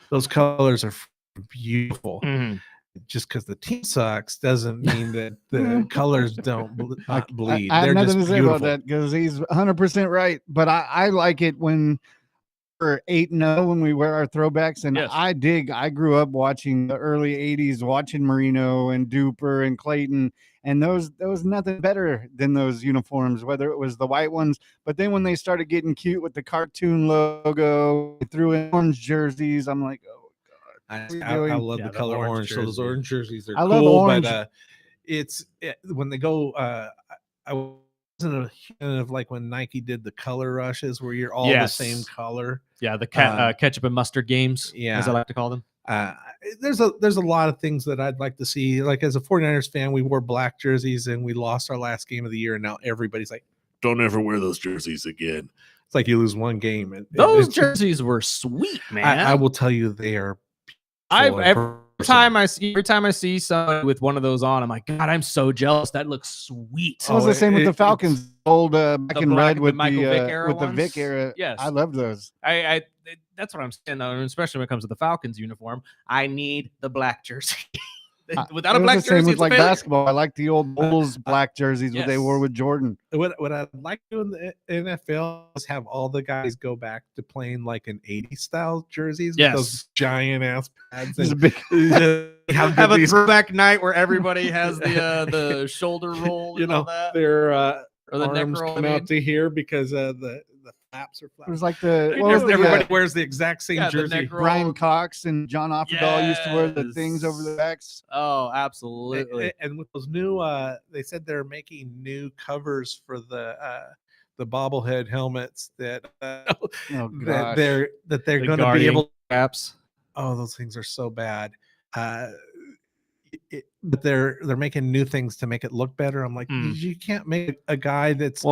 those colors are beautiful. Just because the team sucks doesn0 mean that the colors don't bleed. I have nothing to say about that because he's 100% right. But I like it when we're 8-0 when we wear our throwbacks, and I grew up watching the early 80s, watching Marino and Duper and Clayton. And there was nothing better than those uniforms, whether it was the white ones. But then when they started getting cute with the cartoon logo, they threw in orange jerseys. I'm like, oh god, I love the color orange. So those orange jerseys are cool. Orange. But when they go, I wasn't a fan of like when Nike did the color rushes where you're all the same color. Yeah, the ketchup and mustard games, as I like to call them. There's a lot of things that I'd like to see. Like as a 49ers fan, we wore black jerseys and we lost our last game of the year, and now everybody's like, don't ever wear those jerseys again. It's like you lose one game. Those jerseys were sweet, man. I will tell you, they are. I've Every time I see someone with one of those on, I'm like, God, I'm so jealous. That looks sweet. It was the same with the Falcons, old black and red with Michael Vick era the Vic era. Yes, I love those. I that's what I'm saying, though, especially when it comes to the Falcons uniform. I need the black jersey. Without a black jersey, it's like basketball. I like the old Bulls black jerseys what they wore with Jordan. What I'd like to do in the NFL is have all the guys go back to playing like an 80s style jerseys with those giant ass pads. And have a throwback night where everybody has the shoulder roll. And all that. Their or the arms neck roll, come out to here because the flaps are flat. It was like everybody wears the exact same jersey. Brian Cox and John Offerdahl used to wear the things over the backs. Oh, absolutely. And with those new, they said they're making new covers for the bobblehead helmets that they're going to be able. Caps. Oh, those things are so bad. But they're making new things to make it look better. I'm like, you can't make a guy that's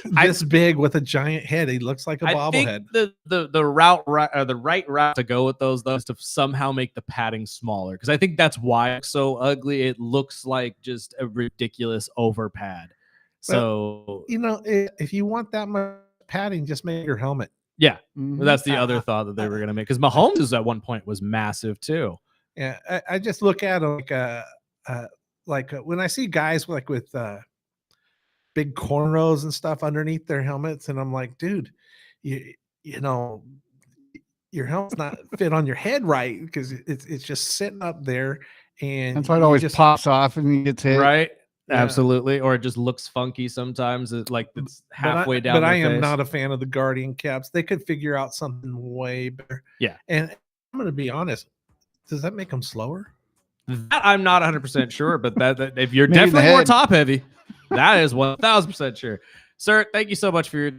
this big with a giant head. He looks like a bobblehead. I think the right route to go with those though is to somehow make the padding smaller, because I think that's why it's so ugly. It looks like just a ridiculous over pad. So if you want that much padding, just make your helmet. Yeah, that's the other thought that they were going to make, because Mahomes at one point was massive too. Yeah, I just look at them like when I see guys with big cornrows and stuff underneath their helmets, and I'm like, dude, you know, your helmet's not fit on your head right, because it's just sitting up there, and that's why it always pops off and he gets hit. Right. Yeah. Absolutely. Or it just looks funky sometimes. It's halfway down. But I am not a fan of the Guardian caps. They could figure out something way better. Yeah. And I'm going to be honest. Does that make them slower? That I'm not 100% sure, but that if you're definitely more top heavy, that is 1,000% sure. Sir, thank you so much for your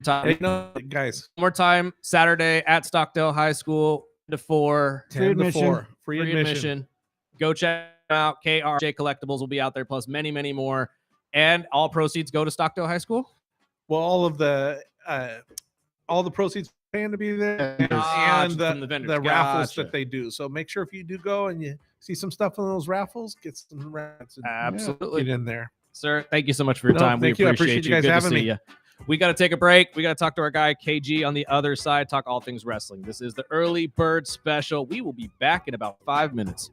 time. Hey, guys, one more time, Saturday at Stockdale High School, 10 to 4. Free admission. Go check out. KRRJ Collectables will be out there, plus many, many more. And all proceeds go to Stockdale High School? Well, all the proceeds paying to be there, and the raffles that they do. So make sure if you do go and you see some stuff in those raffles, get some raffles. Absolutely. Get in there. Sir, thank you so much for your time. We appreciate you guys having me. We got to take a break. We got to talk to our guy KG on the other side, talk all things wrestling. This is the Early Bird Special. We will be back in about 5 minutes.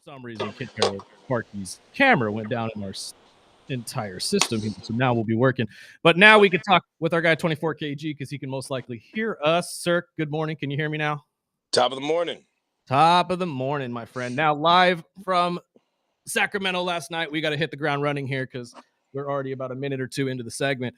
some reason, Sparky's camera went down in our entire system, so now we'll be working. But now we can talk with our guy 24KG because he can most likely hear us. Sir, good morning. Can you hear me now? Top of the morning. Top of the morning, my friend. Now live from Sacramento last night. We got to hit the ground running here because we're already about a minute or two into the segment.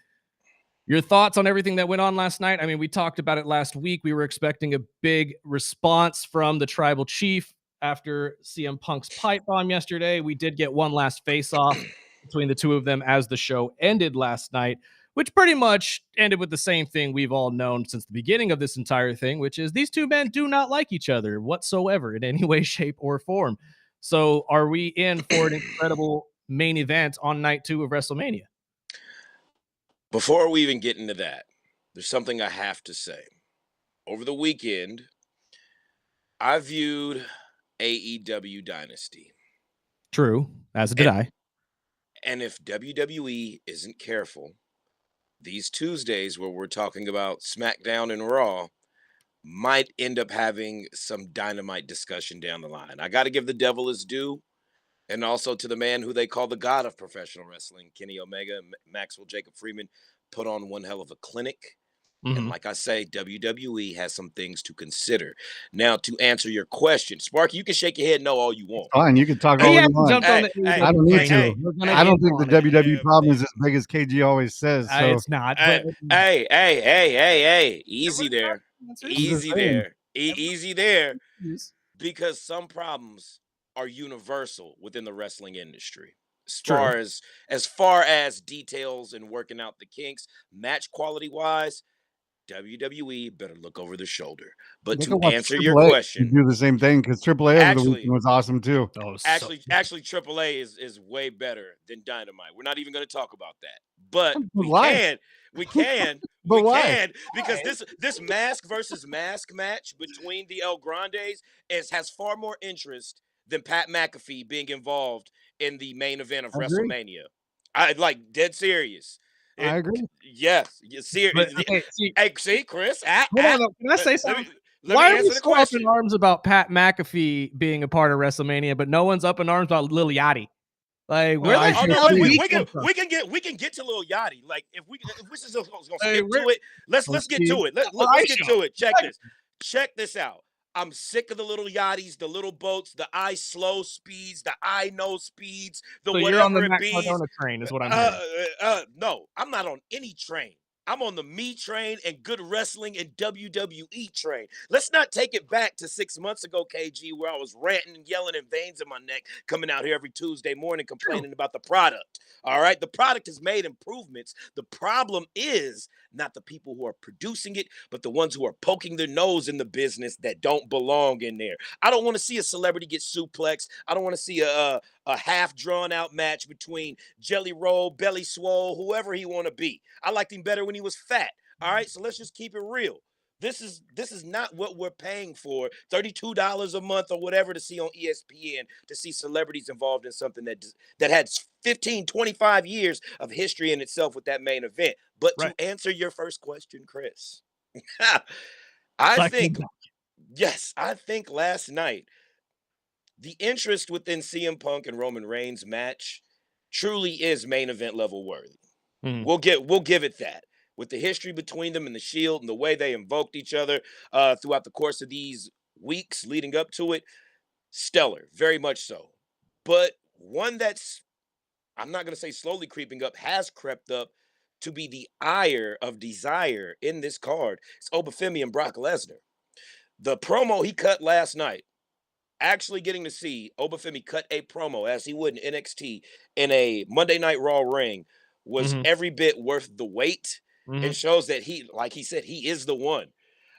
Your thoughts on everything that went on last night? I mean, we talked about it last week. We were expecting a big response from the tribal chief after CM Punk's pipe bomb yesterday. We did get one last face-off between the two of them as the show ended last night, which pretty much ended with the same thing we've all known since the beginning of this entire thing, which is these two men do not like each other whatsoever in any way, shape, or form. So are we in for an incredible main event on night 2 of WrestleMania? Before we even get into that, there's something I have to say. Over the weekend, I viewed AEW Dynasty. True, as did I. And if WWE isn't careful, these Tuesdays where we're talking about SmackDown and Raw might end up having some dynamite discussion down the line. I got to give the devil his due. And also to the man who they call the god of professional wrestling, Kenny Omega, Maxwell Jacob Freeman, put on one hell of a clinic. Mm-hmm. And like I say, WWE has some things to consider. Now, to answer your question, Sparky, you can shake your head no all you want. Fine, you can talk all you want. I don't need to. I don't think the WWE problem is as big as KG always says. So. It's not. Hey, easy there. Easy there. Easy there. Because some problems are universal within the wrestling industry. As far as details and working out the kinks, match quality wise, WWE better look over their shoulder. But to answer your question, do the same thing because AAA over the weekend was awesome too. Actually, AAA is way better than Dynamite. We're not even going to talk about that. But we can because this mask versus mask match between the El Grandes has far more interest than Pat McAfee being involved in the main event of WrestleMania. I like dead serious. I agree. Yes, serious. Hey, see, Chris. Can I say something? Why are we so up in arms about Pat McAfee being a part of WrestleMania, but no one's up in arms about Lil Yachty? Like, we can get to Lil Yachty. Like, if we just gonna skip to it, let's get to it. Let's get to it. Check this out. I'm sick of the little yachties, the little boats, the I slow speeds, the I know speeds, the so whatever you're on the it be. train is what I'm hearing. No, I'm not on any train. I'm on the me train and good wrestling and WWE train. Let's not take it back to 6 months ago, KG, where I was ranting and yelling and veins in my neck, coming out here every Tuesday morning complaining about the product. All right, the product has made improvements. The problem is not the people who are producing it, but the ones who are poking their nose in the business that don't belong in there. I don't want to see a celebrity get suplexed. I don't want to see a half drawn out match between Jelly Roll, Belly Swole, whoever he want to be. I liked him better when he was fat. All right, so let's just keep it real. This is not what we're paying for, $32 a month or whatever to see on ESPN, to see celebrities involved in something that had 15, 25 years of history in itself with that main event. But to answer your first question, Chris, I think last night, the interest within CM Punk and Roman Reigns match truly is main event level worthy. Mm-hmm. We'll give it that. With the history between them and the Shield and the way they invoked each other throughout the course of these weeks leading up to it, stellar, very much so. But one that's, I'm not going to say slowly creeping up, has crept up to be the ire of desire in this card. It's Obafemi and Brock Lesnar. The promo he cut last night, actually getting to see Obafemi cut a promo as he would in NXT in a Monday Night Raw ring, was every bit worth the wait. It shows that he, like he said, he is the one.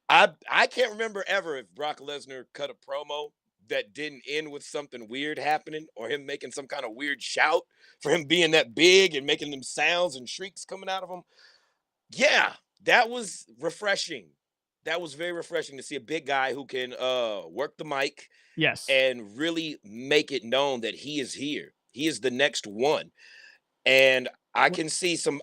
I can't remember ever if Brock Lesnar cut a promo that didn't end with something weird happening or him making some kind of weird shout for him being that big and making them sounds and shrieks coming out of him. Yeah, that was refreshing. That was very refreshing to see a big guy who can work the mic, and really make it known that he is here. He is the next one. And I can see some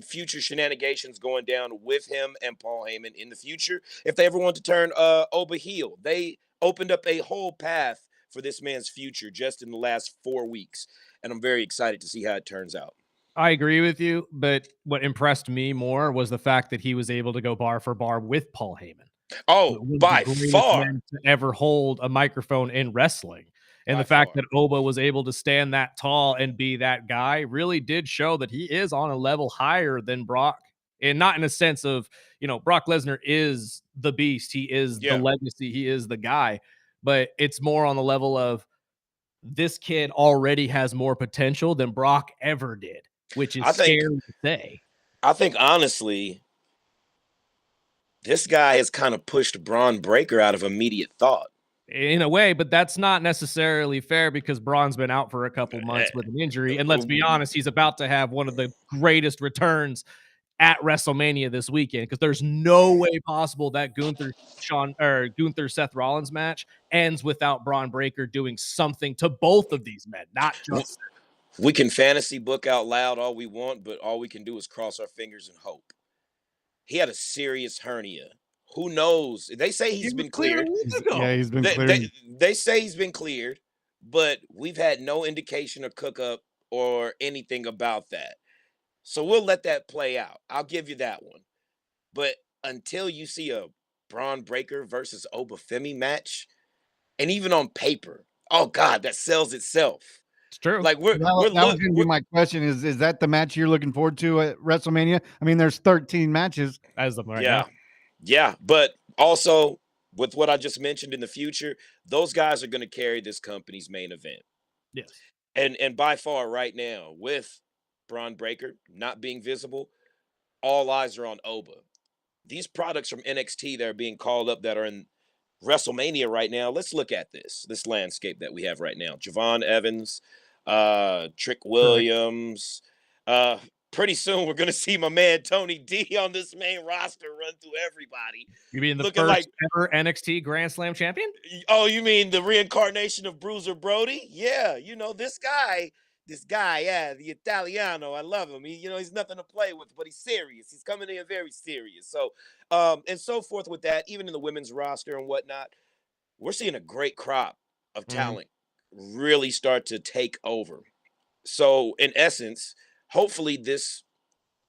future shenanigans going down with him and Paul Heyman in the future if they ever want to turn Oba heel. They opened up a whole path for this man's future just in the last 4 weeks. And I'm very excited to see how it turns out. I agree with you, but what impressed me more was the fact that he was able to go bar for bar with Paul Heyman. Oh, One of by the greatest far. men to ever hold a microphone in wrestling. And By the fact far. that Oba was able to stand that tall and be that guy really did show that he is on a level higher than Brock. And not in a sense of, Brock Lesnar is the beast. He is the legacy. He is the guy. But it's more on the level of this kid already has more potential than Brock ever did, which is scary to say. I think, honestly, this guy has kind of pushed Braun Breaker out of immediate thought. In a way, but that's not necessarily fair because Braun's been out for a couple months with an injury. And let's be honest, he's about to have one of the greatest returns at WrestleMania this weekend because there's no way possible that Gunther Seth Rollins match ends without Braun Breaker doing something to both of these men, not just. We can fantasy book out loud all we want, but all we can do is cross our fingers and hope. He had a serious hernia. Who knows? They say he's been cleared. Yeah, he's been cleared. They say he's been cleared, but we've had no indication or cook up or anything about that. So we'll let that play out. I'll give you that one. But until you see a Braun Breaker versus Obafemi match, and even on paper, oh God, that sells itself. It's true. Like that was going to be my question: is that the match you're looking forward to at WrestleMania? I mean, there's 13 matches as of right now. Yeah, but also with what I just mentioned in the future, those guys are going to carry this company's main event. Yes, and by far right now with Braun Breaker not being visible, all eyes are on Oba. These products from NXT that are being called up that are in WrestleMania right now. Let's look at this landscape that we have right now. Javon Evans, Trick Williams. Pretty soon we're gonna see my man Tony D on this main roster run through everybody. You mean the first ever NXT Grand Slam champion? Oh, you mean the reincarnation of Bruiser Brody? Yeah, this guy, yeah, the Italiano. I love him. He's nothing to play with, but he's serious. He's coming in very serious. So, and so forth with that. Even in the women's roster and whatnot, we're seeing a great crop of talent really start to take over. So, in essence, hopefully this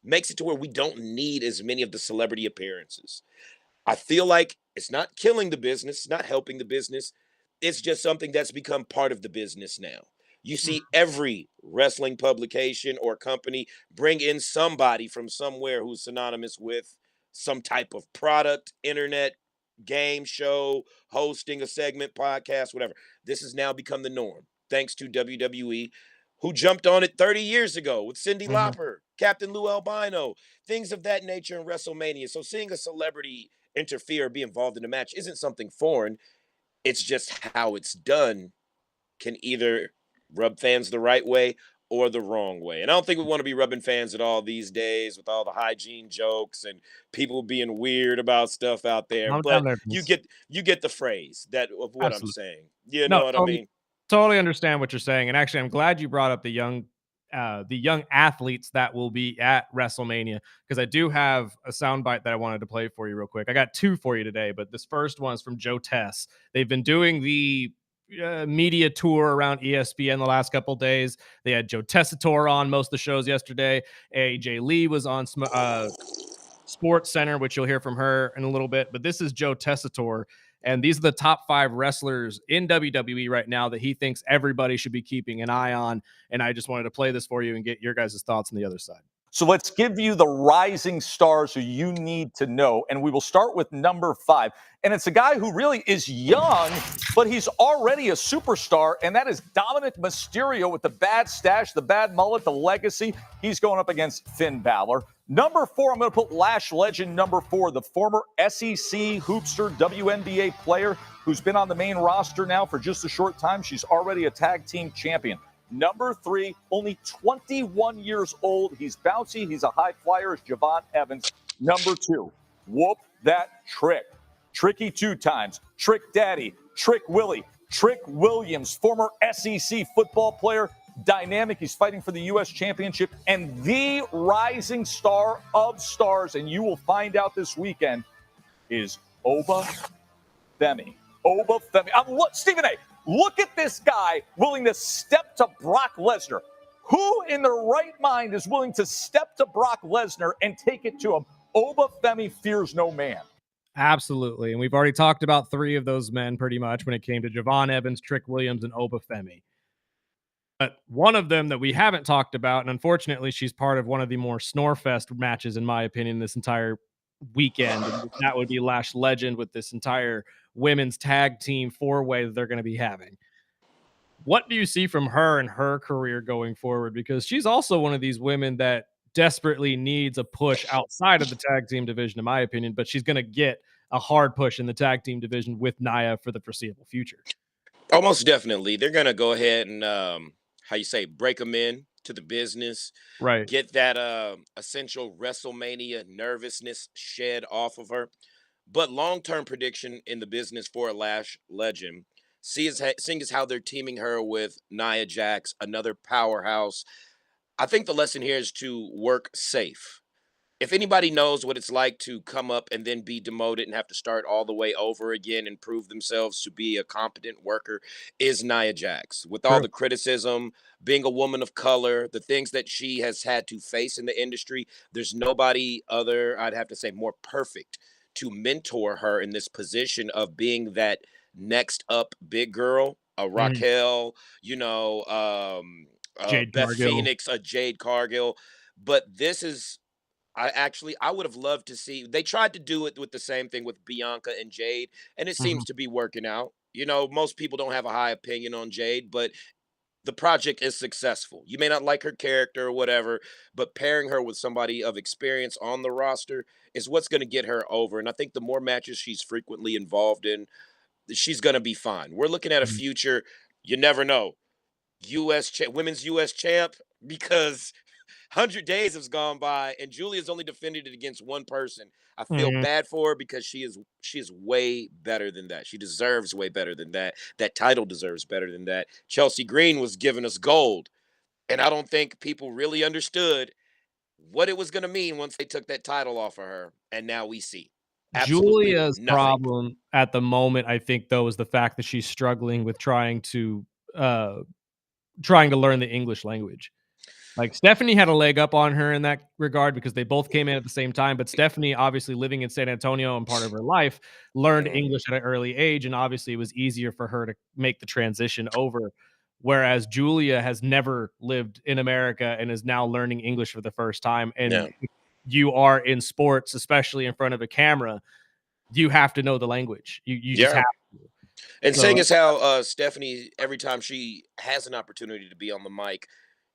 makes it to where we don't need as many of the celebrity appearances. I feel like it's not killing the business, it's not helping the business. It's just something that's become part of the business now. You see every wrestling publication or company bring in somebody from somewhere who's synonymous with some type of product, internet, game show, hosting a segment, podcast, whatever. This has now become the norm, thanks to WWE, who jumped on it 30 years ago with Cyndi Lauper, Captain Lou Albino, things of that nature in WrestleMania. So seeing a celebrity interfere or be involved in a match isn't something foreign. It's just how it's done can either rub fans the right way or the wrong way. And I don't think we want to be rubbing fans at all these days with all the hygiene jokes and people being weird about stuff out there. But you get the phrase of what I'm saying. You know what I mean? Totally understand what you're saying. And actually, I'm glad you brought up the young athletes that will be at WrestleMania, because I do have a soundbite that I wanted to play for you real quick. I got two for you today, but this first one is from Joe Tess. They've been doing the media tour around ESPN the last couple days. They had Joe Tessitore on most of the shows yesterday. AJ Lee was on Sports Center, which you'll hear from her in a little bit. But this is Joe Tessitore, and these are the top 5 wrestlers in WWE right now that he thinks everybody should be keeping an eye on. And I just wanted to play this for you and get your guys' thoughts on the other side. So let's give you the rising stars who you need to know. And we will start with number 5. And it's a guy who really is young, but he's already a superstar. And that is Dominic Mysterio with the bad stash, the bad mullet, the legacy. He's going up against Finn Balor. Number 4, I'm going to put Lash legend number 4, the former SEC hoopster WNBA player who's been on the main roster now for just a short time. She's already a tag team champion. Number 3, only 21 years old. He's bouncy. He's a high flyer. It's Javon Evans. Number 2, whoop that trick. Tricky 2 times. Trick Daddy. Trick Willie. Trick Williams, former SEC football player. Dynamic. He's fighting for the U.S. Championship. And the rising star of stars, and you will find out this weekend, is Obafemi. Obafemi. Stephen A., Look at this guy willing to step to Brock Lesnar. Who in their right mind is willing to step to Brock Lesnar and take it to him? Obafemi fears no man. Absolutely. And we've already talked about 3 of those men pretty much when it came to Javon Evans, Trick Williams, and Obafemi. But one of them that we haven't talked about, and unfortunately she's part of one of the more Snorefest matches, in my opinion, this entire weekend, and that would be Lash Legend with this entire women's tag team 4-way that they're going to be having. What do you see from her and her career going forward? Because she's also one of these women that desperately needs a push outside of the tag team division, in my opinion, but she's going to get a hard push in the tag team division with Nia for the foreseeable future. Almost definitely. They're going to go ahead and, break them in to the business. Right. Get that essential WrestleMania nervousness shed off of her. But long-term prediction in the business for a Lash Legend, seeing as how they're teaming her with Nia Jax, another powerhouse, I think the lesson here is to work safe. If anybody knows what it's like to come up and then be demoted and have to start all the way over again and prove themselves to be a competent worker, is Nia Jax. With all the criticism, being a woman of color, the things that she has had to face in the industry, there's nobody other, I'd have to say, more perfect to mentor her in this position of being that next up big girl, a Raquel, Jade Beth Cargill. Phoenix, a Jade Cargill. But this is, I would have loved to see, they tried to do it with the same thing with Bianca and Jade, and it seems to be working out. Most people don't have a high opinion on Jade, but the project is successful. You may not like her character or whatever, but pairing her with somebody of experience on the roster is what's going to get her over. And I think the more matches she's frequently involved in, she's going to be fine. We're looking at a future, you never know, women's U.S. champ, because 100 days has gone by and Julia's only defended it against one person. I feel bad for her because she is way better than that. She deserves way better than that. That title deserves better than that. Chelsea Green was giving us gold, and I don't think people really understood what it was going to mean once they took that title off of her, and now we see. Absolutely Julia's nothing. problem at the moment, I think, though, is the fact that she's struggling with trying to learn the English language. Like, Stephanie had a leg up on her in that regard because they both came in at the same time. But Stephanie, obviously living in San Antonio and part of her life, learned English at an early age. And obviously it was easier for her to make the transition over. Whereas Julia has never lived in America and is now learning English for the first time. And you are in sports, especially in front of a camera, you have to know the language. You just have to. And seeing as how Stephanie, every time she has an opportunity to be on the mic,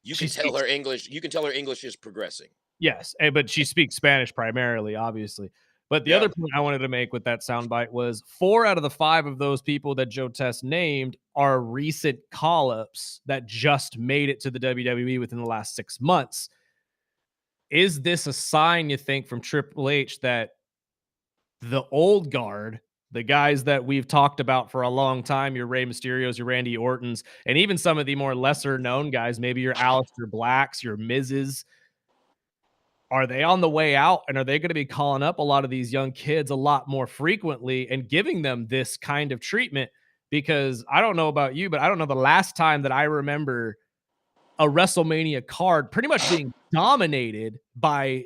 you can tell her English is progressing. Yes, but she speaks Spanish primarily, obviously. But the other point I wanted to make with that soundbite was 4 out of the 5 of those people that Joe Tess named are recent call-ups that just made it to the WWE within the last 6 months. Is this a sign, you think, from Triple H that the old guard, the guys that we've talked about for a long time, your Rey Mysterios, your Randy Ortons, and even some of the more lesser known guys, maybe your Aleister Blacks, your Mizes, are they on the way out? And are they going to be calling up a lot of these young kids a lot more frequently and giving them this kind of treatment? Because I don't know about you, but I don't know the last time that I remember a WrestleMania card pretty much being dominated by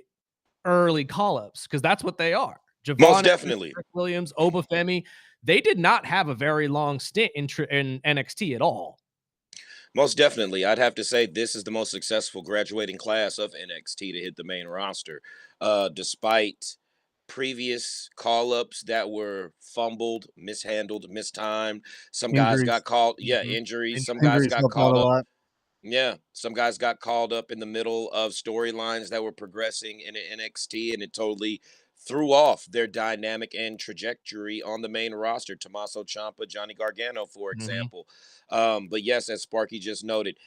early call-ups, because that's what they are. Javon, most definitely. Rick Williams, Obafemi, they did not have a very long stint in NXT at all. Most definitely. I'd have to say this is the most successful graduating class of NXT to hit the main roster. Despite previous call-ups that were fumbled, mishandled, mistimed. Some guys got called, injuries. Some guys got called up. Yeah, some guys got called up in the middle of storylines that were progressing in NXT, and it totally threw off their dynamic and trajectory on the main roster. Tommaso Ciampa, Johnny Gargano, for example. But yes, as Sparky just noted,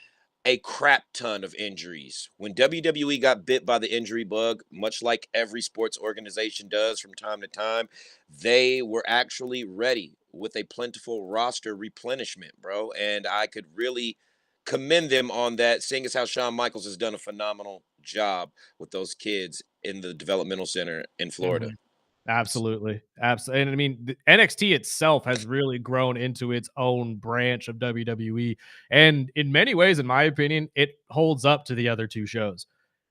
a crap ton of injuries. When WWE got bit by the injury bug, much like every sports organization does from time to time, they were actually ready with a plentiful roster replenishment, bro. And I could really commend them on that, seeing as how Shawn Michaels has done a phenomenal job with those kids in the developmental center in Florida. Absolutely. Absolutely. And I mean, the NXT itself has really grown into its own branch of WWE. And in many ways, in my opinion, it holds up to the other two shows.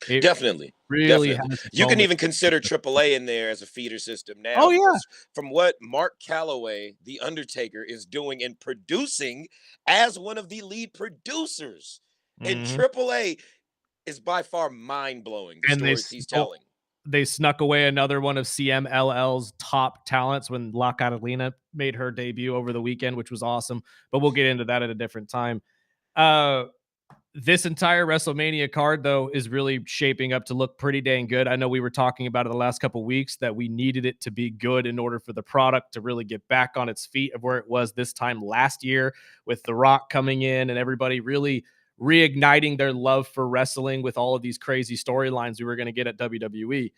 It Definitely. really Definitely. has its You can moments. even consider AAA in there as a feeder system now Oh, yeah. because from what Mark Calloway, The Undertaker, is doing and producing as one of the lead producers in Mhm. AAA is by far mind-blowing, the And stories he's telling. they snuck away another one of CMLL's top talents when La Catalina made her debut over the weekend, which was awesome. But we'll get into that at a different time. This entire WrestleMania card, though, is really shaping up to look pretty dang good. I know we were talking about it the last couple of weeks that we needed it to be good in order for the product to really get back on its feet of where it was this time last year with The Rock coming in and everybody really reigniting their love for wrestling with all of these crazy storylines we were going to get at WWE.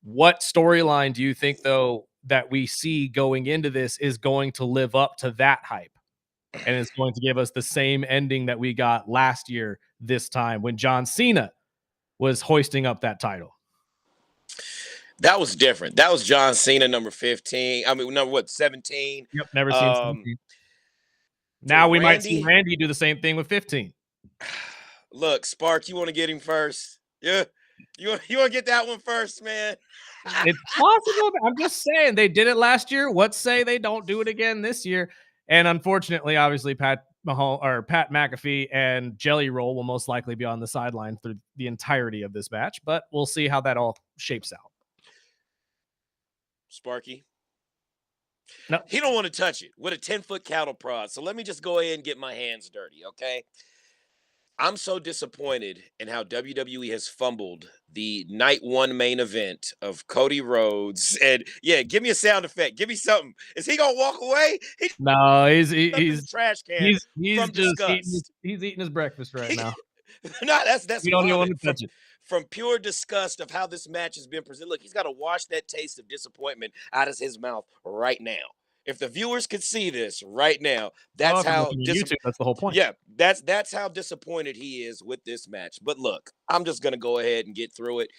What storyline do you think, though, that we see going into this is going to live up to that hype? And it's going to give us the same ending that we got last year this time when John Cena was hoisting up that title. That was different. That was John Cena, number 15. I mean, number what, 17? Yep, never seen 17. To Now we might see Randy. Randy do the same thing with 15. Look, Spark, you want to get him first? Yeah. You want to get that one first, man? It's possible. I'm just saying they did it last year. What say they don't do it again this year? And unfortunately, obviously, Pat McAfee and Jelly Roll will most likely be on the sideline through the entirety of this match, but we'll see how that all shapes out. Sparky? No. He don't want to touch it with a 10-foot cattle prod. So let me just go ahead and get my hands dirty, okay? I'm so disappointed in how WWE has fumbled the night one main event of Cody Rhodes. And yeah, give me a sound effect. Give me something. Is he gonna walk away? No, he's trash can. He's from just disgust. he's eating his breakfast right now. No, that's You don't even want vomit to touch it. from pure disgust of how this match has been presented. Look, he's got to wash that taste of disappointment out of his mouth right now. If the viewers could see this right now, that's how YouTube. That's the whole point. Yeah, that's how disappointed he is with this match. But look, I'm just gonna go ahead and get through it.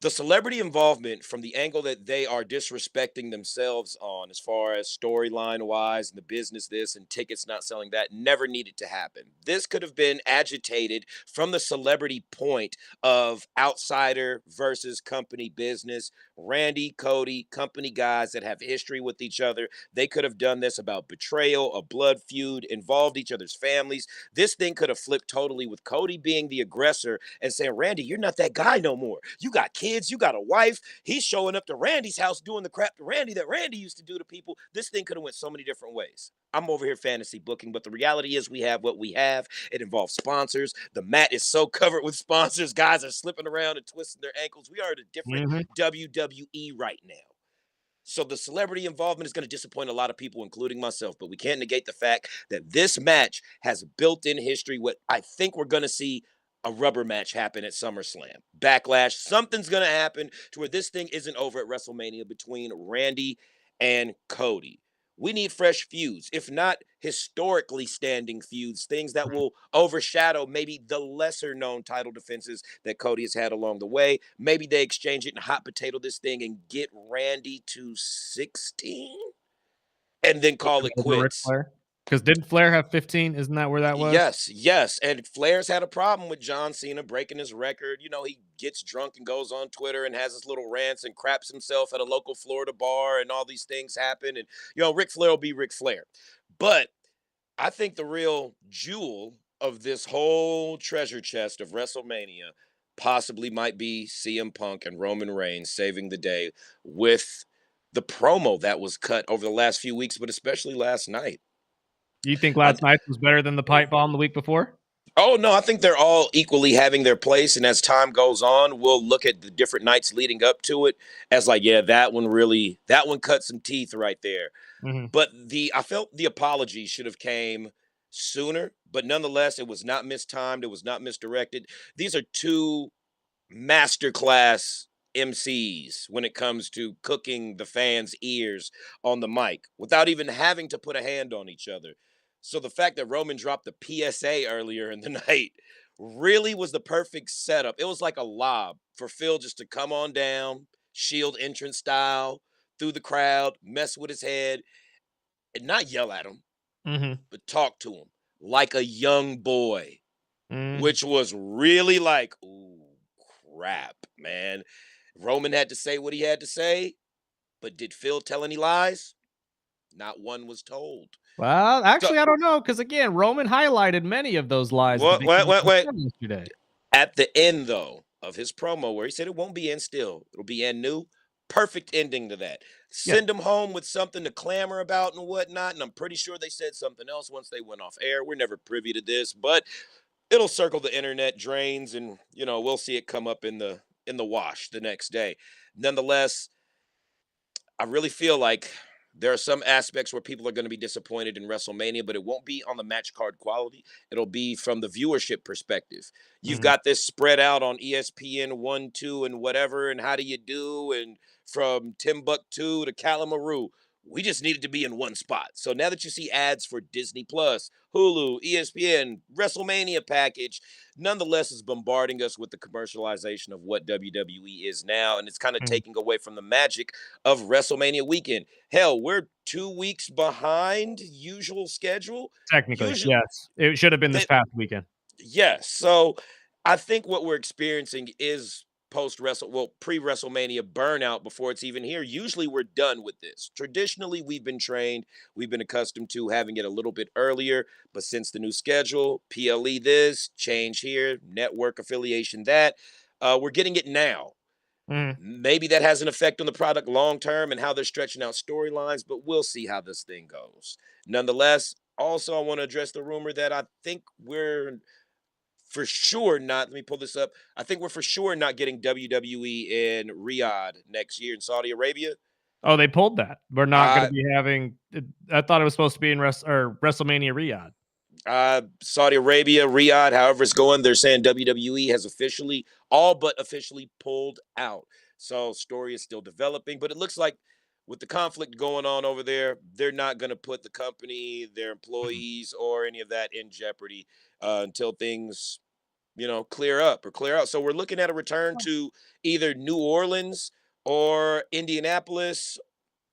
The celebrity involvement from the angle that they are disrespecting themselves on, as far as storyline wise and the business this and tickets not selling that, never needed to happen. This could have been agitated from the celebrity point of outsider versus company business. Randy, Cody, company guys that have history with each other. They could have done this about betrayal, a blood feud, involved each other's families. This thing could have flipped totally with Cody being the aggressor and saying, Randy, you're not that guy no more. You got kids, you got a wife. He's showing up to Randy's house doing the crap to Randy that Randy used to do to people. This thing could have went so many different ways. I'm over here fantasy booking, but the reality is we have what we have. It involves sponsors. The mat is so covered with sponsors. Guys are slipping around and twisting their ankles. We are at a different WWE right now. So the celebrity involvement is going to disappoint a lot of people, including myself. But we can't negate the fact that this match has built-in history. What I think we're going to see a rubber match happen at SummerSlam. Backlash. Something's going to happen to where this thing isn't over at WrestleMania between Randy and Cody. We need fresh feuds, if not historically standing feuds, things that will overshadow maybe the lesser known title defenses that Cody has had along the way. Maybe they exchange it and hot potato this thing and get Randy to 16 and then call it quits. Because didn't Flair have 15? Isn't that where that was? Yes. And Flair's had a problem with John Cena breaking his record. You know, he gets drunk and goes on Twitter and has his little rants and craps himself at a local Florida bar and all these things happen. And, you know, Ric Flair will be Ric Flair. But I think the real jewel of this whole treasure chest of WrestleMania possibly might be CM Punk and Roman Reigns saving the day with the promo that was cut over the last few weeks, but especially last night. You think last night was better than the pipe bomb the week before? Oh, no, I think they're all equally having their place. And as time goes on, we'll look at the different nights leading up to it as like, yeah, that one cut some teeth right there. But I felt the apology should have came sooner, but nonetheless, it was not mistimed. It was not misdirected. These are two masterclass MCs when it comes to cooking the fans' ears on the mic without even having to put a hand on each other. So the fact that Roman dropped the PSA earlier in the night really was the perfect setup. It was like a lob for Phil just to come on down, Shield entrance style, through the crowd, mess with his head, and not yell at him, but talk to him like a young boy, which was really like, ooh, crap, man. Roman had to say what he had to say, but did Phil tell any lies? Not one was told. Well, actually, I don't know, because again, Roman highlighted many of those lies. Wait. Yesterday. At the end, though, of his promo, where he said it won't be end still, it'll be end new. Perfect ending to that. Send them home with something to clamor about and whatnot. And I'm pretty sure they said something else once they went off air. We're never privy to this, but it'll circle the internet drains, and we'll see it come up in the wash the next day. Nonetheless, I really feel like there are some aspects where people are going to be disappointed in WrestleMania, but it won't be on the match card quality. It'll be from the viewership perspective. You've got this spread out on ESPN 1, 2, and whatever, and how do you do, and from Timbuktu to Kalamazoo. We just needed to be in one spot. So now that you see ads for Disney Plus, Hulu, ESPN, WrestleMania package, nonetheless is bombarding us with the commercialization of what WWE is now, and it's kind of taking away from the magic of WrestleMania weekend. Hell, we're 2 weeks behind usual schedule. Technically, yes. It should have been this past weekend. Yes. So I think what we're experiencing is pre-WrestleMania burnout before it's even here. Usually we're done with this. Traditionally, we've been trained, we've been accustomed to having it a little bit earlier, but since the new schedule, PLE this, change here, network affiliation that, we're getting it now. Maybe that has an effect on the product long term and how they're stretching out storylines, but we'll see how this thing goes. Nonetheless, also I want to address the rumor that I think we're for sure not, let me pull this up. I think we're for sure not getting WWE in Riyadh next year in Saudi Arabia. Oh, they pulled that. We're not going to be having, I thought it was supposed to be in WrestleMania Riyadh. Saudi Arabia, Riyadh, however it's going, they're saying WWE has all but officially pulled out. So story is still developing, but it looks like with the conflict going on over there, they're not going to put the company, their employees, or any of that in jeopardy until things, clear up or clear out. So we're looking at a return to either New Orleans or Indianapolis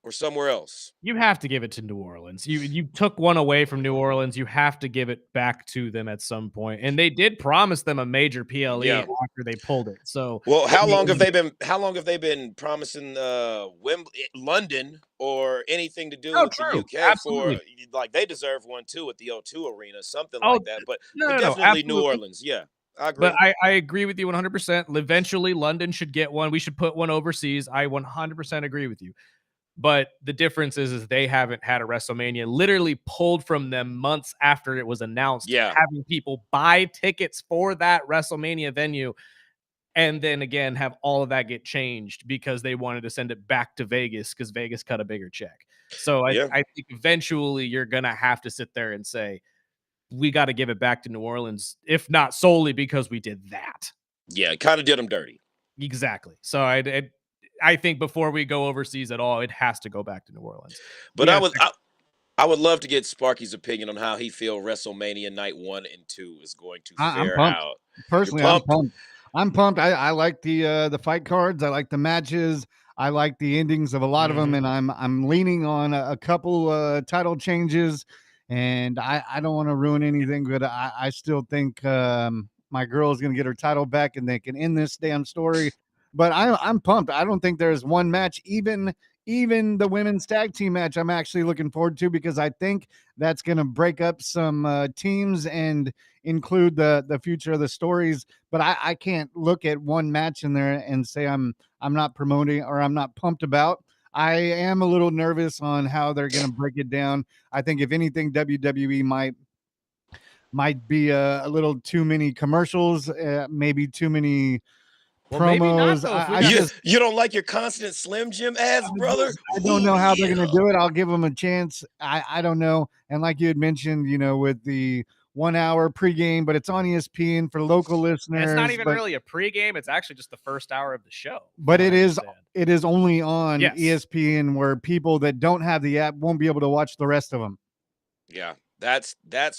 or somewhere else. You have to give it to New Orleans. You took one away from New Orleans. You have to give it back to them at some point. And they did promise them a major PLE after they pulled it. So, well, how long have they been promising London or anything to do with the UK? Absolutely. For like they deserve one too at the O2 Arena, something like that. But definitely absolutely. New Orleans. Yeah. I agree. But I agree with you 100%. Eventually, London should get one. We should put one overseas. I 100% agree with you. But the difference is they haven't had a WrestleMania literally pulled from them months after it was announced. Yeah. Having people buy tickets for that WrestleMania venue and then again have all of that get changed because they wanted to send it back to Vegas because Vegas cut a bigger check. So I think eventually you're going to have to sit there and say, we got to give it back to New Orleans, if not solely because we did that. Yeah, it kind of did them dirty. Exactly. So I think before we go overseas at all, it has to go back to New Orleans. But I would love to get Sparky's opinion on how he feels WrestleMania night 1 and 2 is going to fare out. Personally, I'm pumped. I like the fight cards. I like the matches. I like the endings of a lot of them, and I'm leaning on a couple title changes. And I don't want to ruin anything, but I still think my girl is going to get her title back, and they can end this damn story. But I'm pumped. I don't think there's one match, even the women's tag team match, I'm actually looking forward to because I think that's going to break up some teams and include the future of the stories. But I can't look at one match in there and say I'm not promoting or I'm not pumped about. I am a little nervous on how they're going to break it down. I think if anything, WWE might be a little too many commercials, maybe too many promos. You don't like your constant Slim Jim ads, brother? I don't know how they're going to do it. I'll give them a chance. I don't know. And like you had mentioned, with the 1 hour pregame, but it's on ESPN for local listeners. And it's not even really a pregame. It's actually just the first hour of the show. But it is only on ESPN where people that don't have the app won't be able to watch the rest of them. Yeah, that's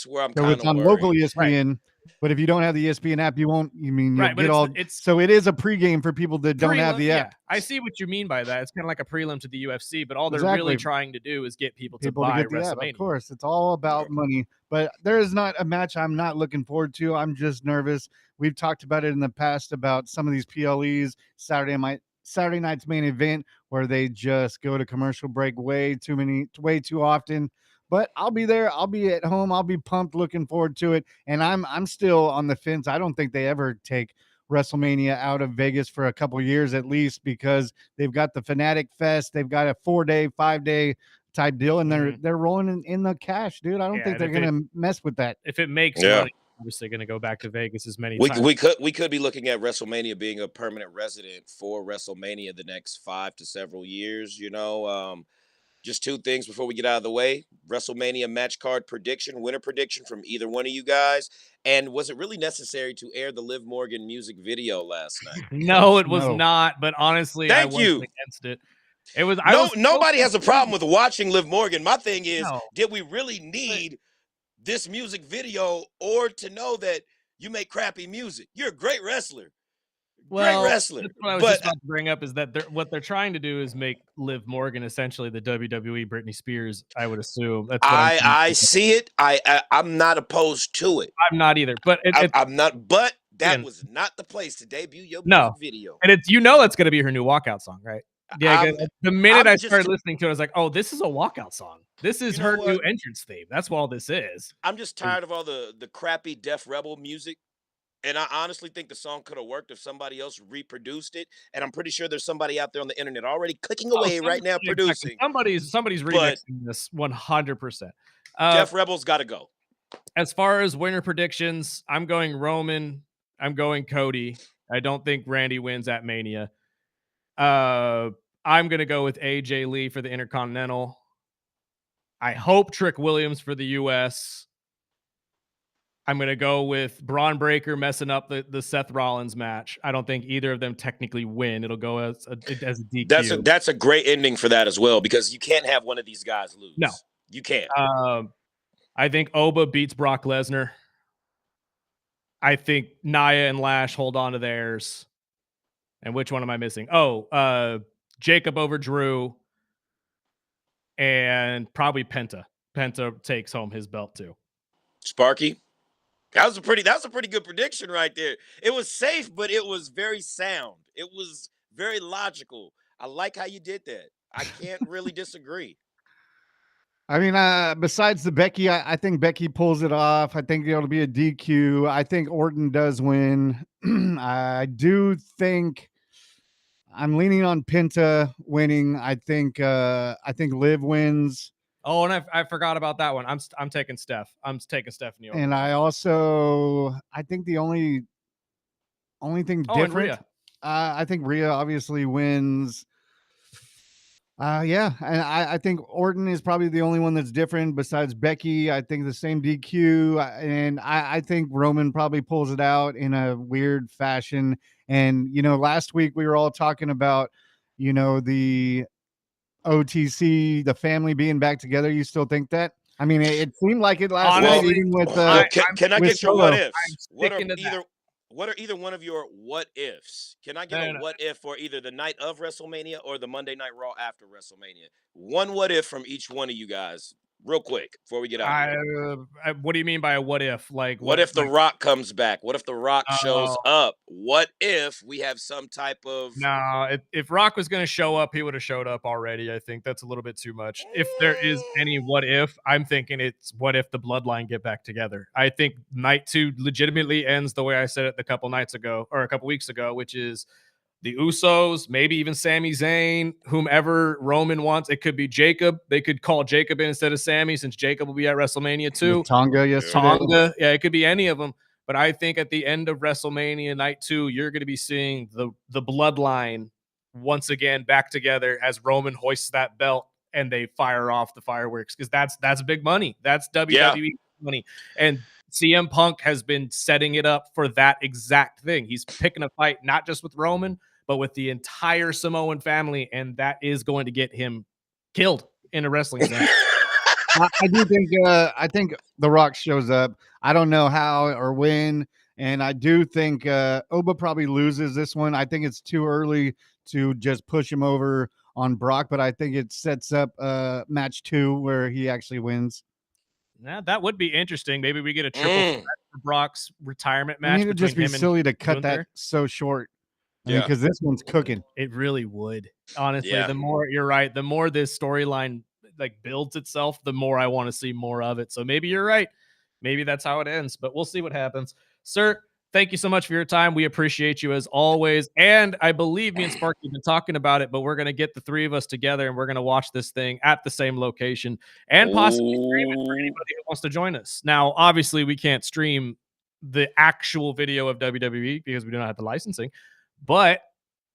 where I'm so kind it's of on worried. local ESPN. Right. But if you don't have the ESPN app, you won't. You mean you'll Right, but get all. it's So it is a pregame for people that don't have prelim, the app. yeah. I see what you mean by that. It's kind of like a prelim to the UFC, but all they're Exactly. really trying to do is get people to to buy get the app. WrestleMania. Of course, it's all about money. But there is not a match I'm not looking forward to. I'm just nervous. We've talked about it in the past about some of these PLEs, Saturday night's main event, where they just go to commercial break way too often. But I'll be there. I'll be at home. I'll be pumped, looking forward to it. And I'm still on the fence. I don't think they ever take WrestleMania out of Vegas for a couple years at least, because they've got the Fanatic Fest. They've got a 4-day, 5-day type deal, and they're rolling in the cash, dude. I don't think they're gonna mess with that. If it makes money, obviously going to go back to Vegas as many times. We could be looking at WrestleMania being a permanent resident for WrestleMania the next 5 to several years. Just two things before we get out of the way. WrestleMania match card prediction, winner prediction from either one of you guys. And was it really necessary to air the Liv Morgan music video last night? No, it was not. But honestly, I wasn't against it. It was. Nobody has a problem with watching Liv Morgan. My thing is, did we really need this music video or to know that you make crappy music? You're a great wrestler. Great wrestler. That's what I was just about to bring up is that what they're trying to do is make Liv Morgan essentially the WWE Britney Spears, I would assume. That's what I see it. I'm not opposed to it. I'm not either. But I'm not. But that was not the place to debut your music video. And it's that's going to be her new walkout song, right? Yeah. The minute I started listening to it, I was like, oh, this is a walkout song. This is her new entrance theme. That's what all this is. I'm just tired of all the crappy Def Rebel music. And I honestly think the song could have worked if somebody else reproduced it. And I'm pretty sure there's somebody out there on the internet already clicking away right now producing. Somebody's remixing this 100%. Def Rebel's got to go. As far as winner predictions, I'm going Roman. I'm going Cody. I don't think Randy wins at Mania. I'm going to go with AJ Lee for the Intercontinental. I hope Trick Williams for the U.S. I'm going to go with Braun Breaker messing up the Seth Rollins match. I don't think either of them technically win. It'll go as a DQ. That's a great ending for that as well, because you can't have one of these guys lose. No. You can't. I think Oba beats Brock Lesnar. I think Nia and Lash hold on to theirs. And which one am I missing? Jacob over Drew. And probably Penta. Penta takes home his belt too. Sparky? That was a pretty good prediction right there. It was safe, but it was very sound. It was very logical. I like how you did that. I can't really disagree. I mean, besides the Becky, I think Becky pulls it off. I think it'll be a DQ. I think Orton does win. I do think I'm leaning on Penta winning. I think Liv wins. Oh, and I forgot about that one. I'm taking Steph. I'm taking Stephanie over. And I think the only thing different. I think Rhea obviously wins. And I think Orton is probably the only one that's different besides Becky. I think the same DQ, and I think Roman probably pulls it out in a weird fashion. And last week we were all talking about the OTC, the family being back together. You still think that? I mean, it seemed like it last night. Even with can I get your what ifs? What are either one of your what ifs? Can I get a what if for either the night of WrestleMania or the Monday Night Raw after WrestleMania? One what if from each one of you guys, real quick, before we get out. What do you mean by a what if? Like, what if The Rock comes back? What if The Rock shows up? What if we have some type of? No, if Rock was going to show up, he would have showed up already. I think that's a little bit too much. If there is any what if, I'm thinking it's what if the Bloodline get back together. I think night 2 legitimately ends the way I said it a couple weeks ago, which is the Usos, maybe even Sami Zayn, whomever Roman wants. It could be Jacob. They could call Jacob in instead of Sami, since Jacob will be at WrestleMania too. Tonga, yes. Tonga. Yeah, it could be any of them. But I think at the end of WrestleMania night 2, you're going to be seeing the Bloodline once again back together as Roman hoists that belt and they fire off the fireworks, because that's big money. That's WWE money. And CM Punk has been setting it up for that exact thing. He's picking a fight not just with Roman, but with the entire Samoan family, and that is going to get him killed in a wrestling sense. I do think I think The Rock shows up. I don't know how or when, and I do think Oba probably loses this one. I think it's too early to just push him over on Brock, but I think it sets up match 2 where he actually wins. Yeah, that would be interesting. Maybe we get a triple threat for Brock's retirement I match. mean, it'd just be him silly to cut Gunther. that so short. I Yeah. mean, because this one's cooking. It really would. Honestly, Yeah. the more you're right, the more this storyline like builds itself, the more I want to see more of it. So maybe you're right. Maybe that's how it ends, but we'll see what happens. Sir, thank you so much for your time. We appreciate you as always. And I believe me and Sparky have been talking about it, but we're going to get the 3 of us together and we're going to watch this thing at the same location and possibly stream it for anybody who wants to join us. Now, obviously, we can't stream the actual video of WWE because we do not have the licensing, but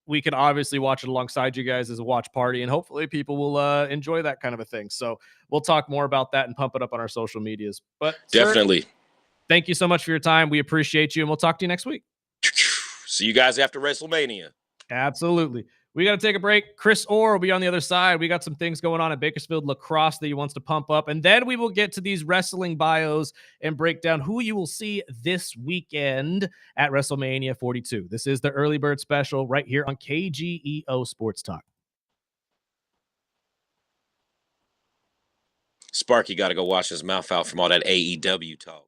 we can obviously watch it alongside you guys as a watch party, and hopefully people will enjoy that kind of a thing. So we'll talk more about that and pump it up on our social medias. But Definitely. Sir, thank you so much for your time. We appreciate you, and we'll talk to you next week. See you guys after WrestleMania. Absolutely. We got to take a break. Chris Orr will be on the other side. We got some things going on at Bakersfield Lacrosse that he wants to pump up. And then we will get to these wrestling bios and break down who you will see this weekend at WrestleMania 42. This is the Early Bird Special right here on KGEO Sports Talk. Sparky got to go wash his mouth out from all that AEW talk.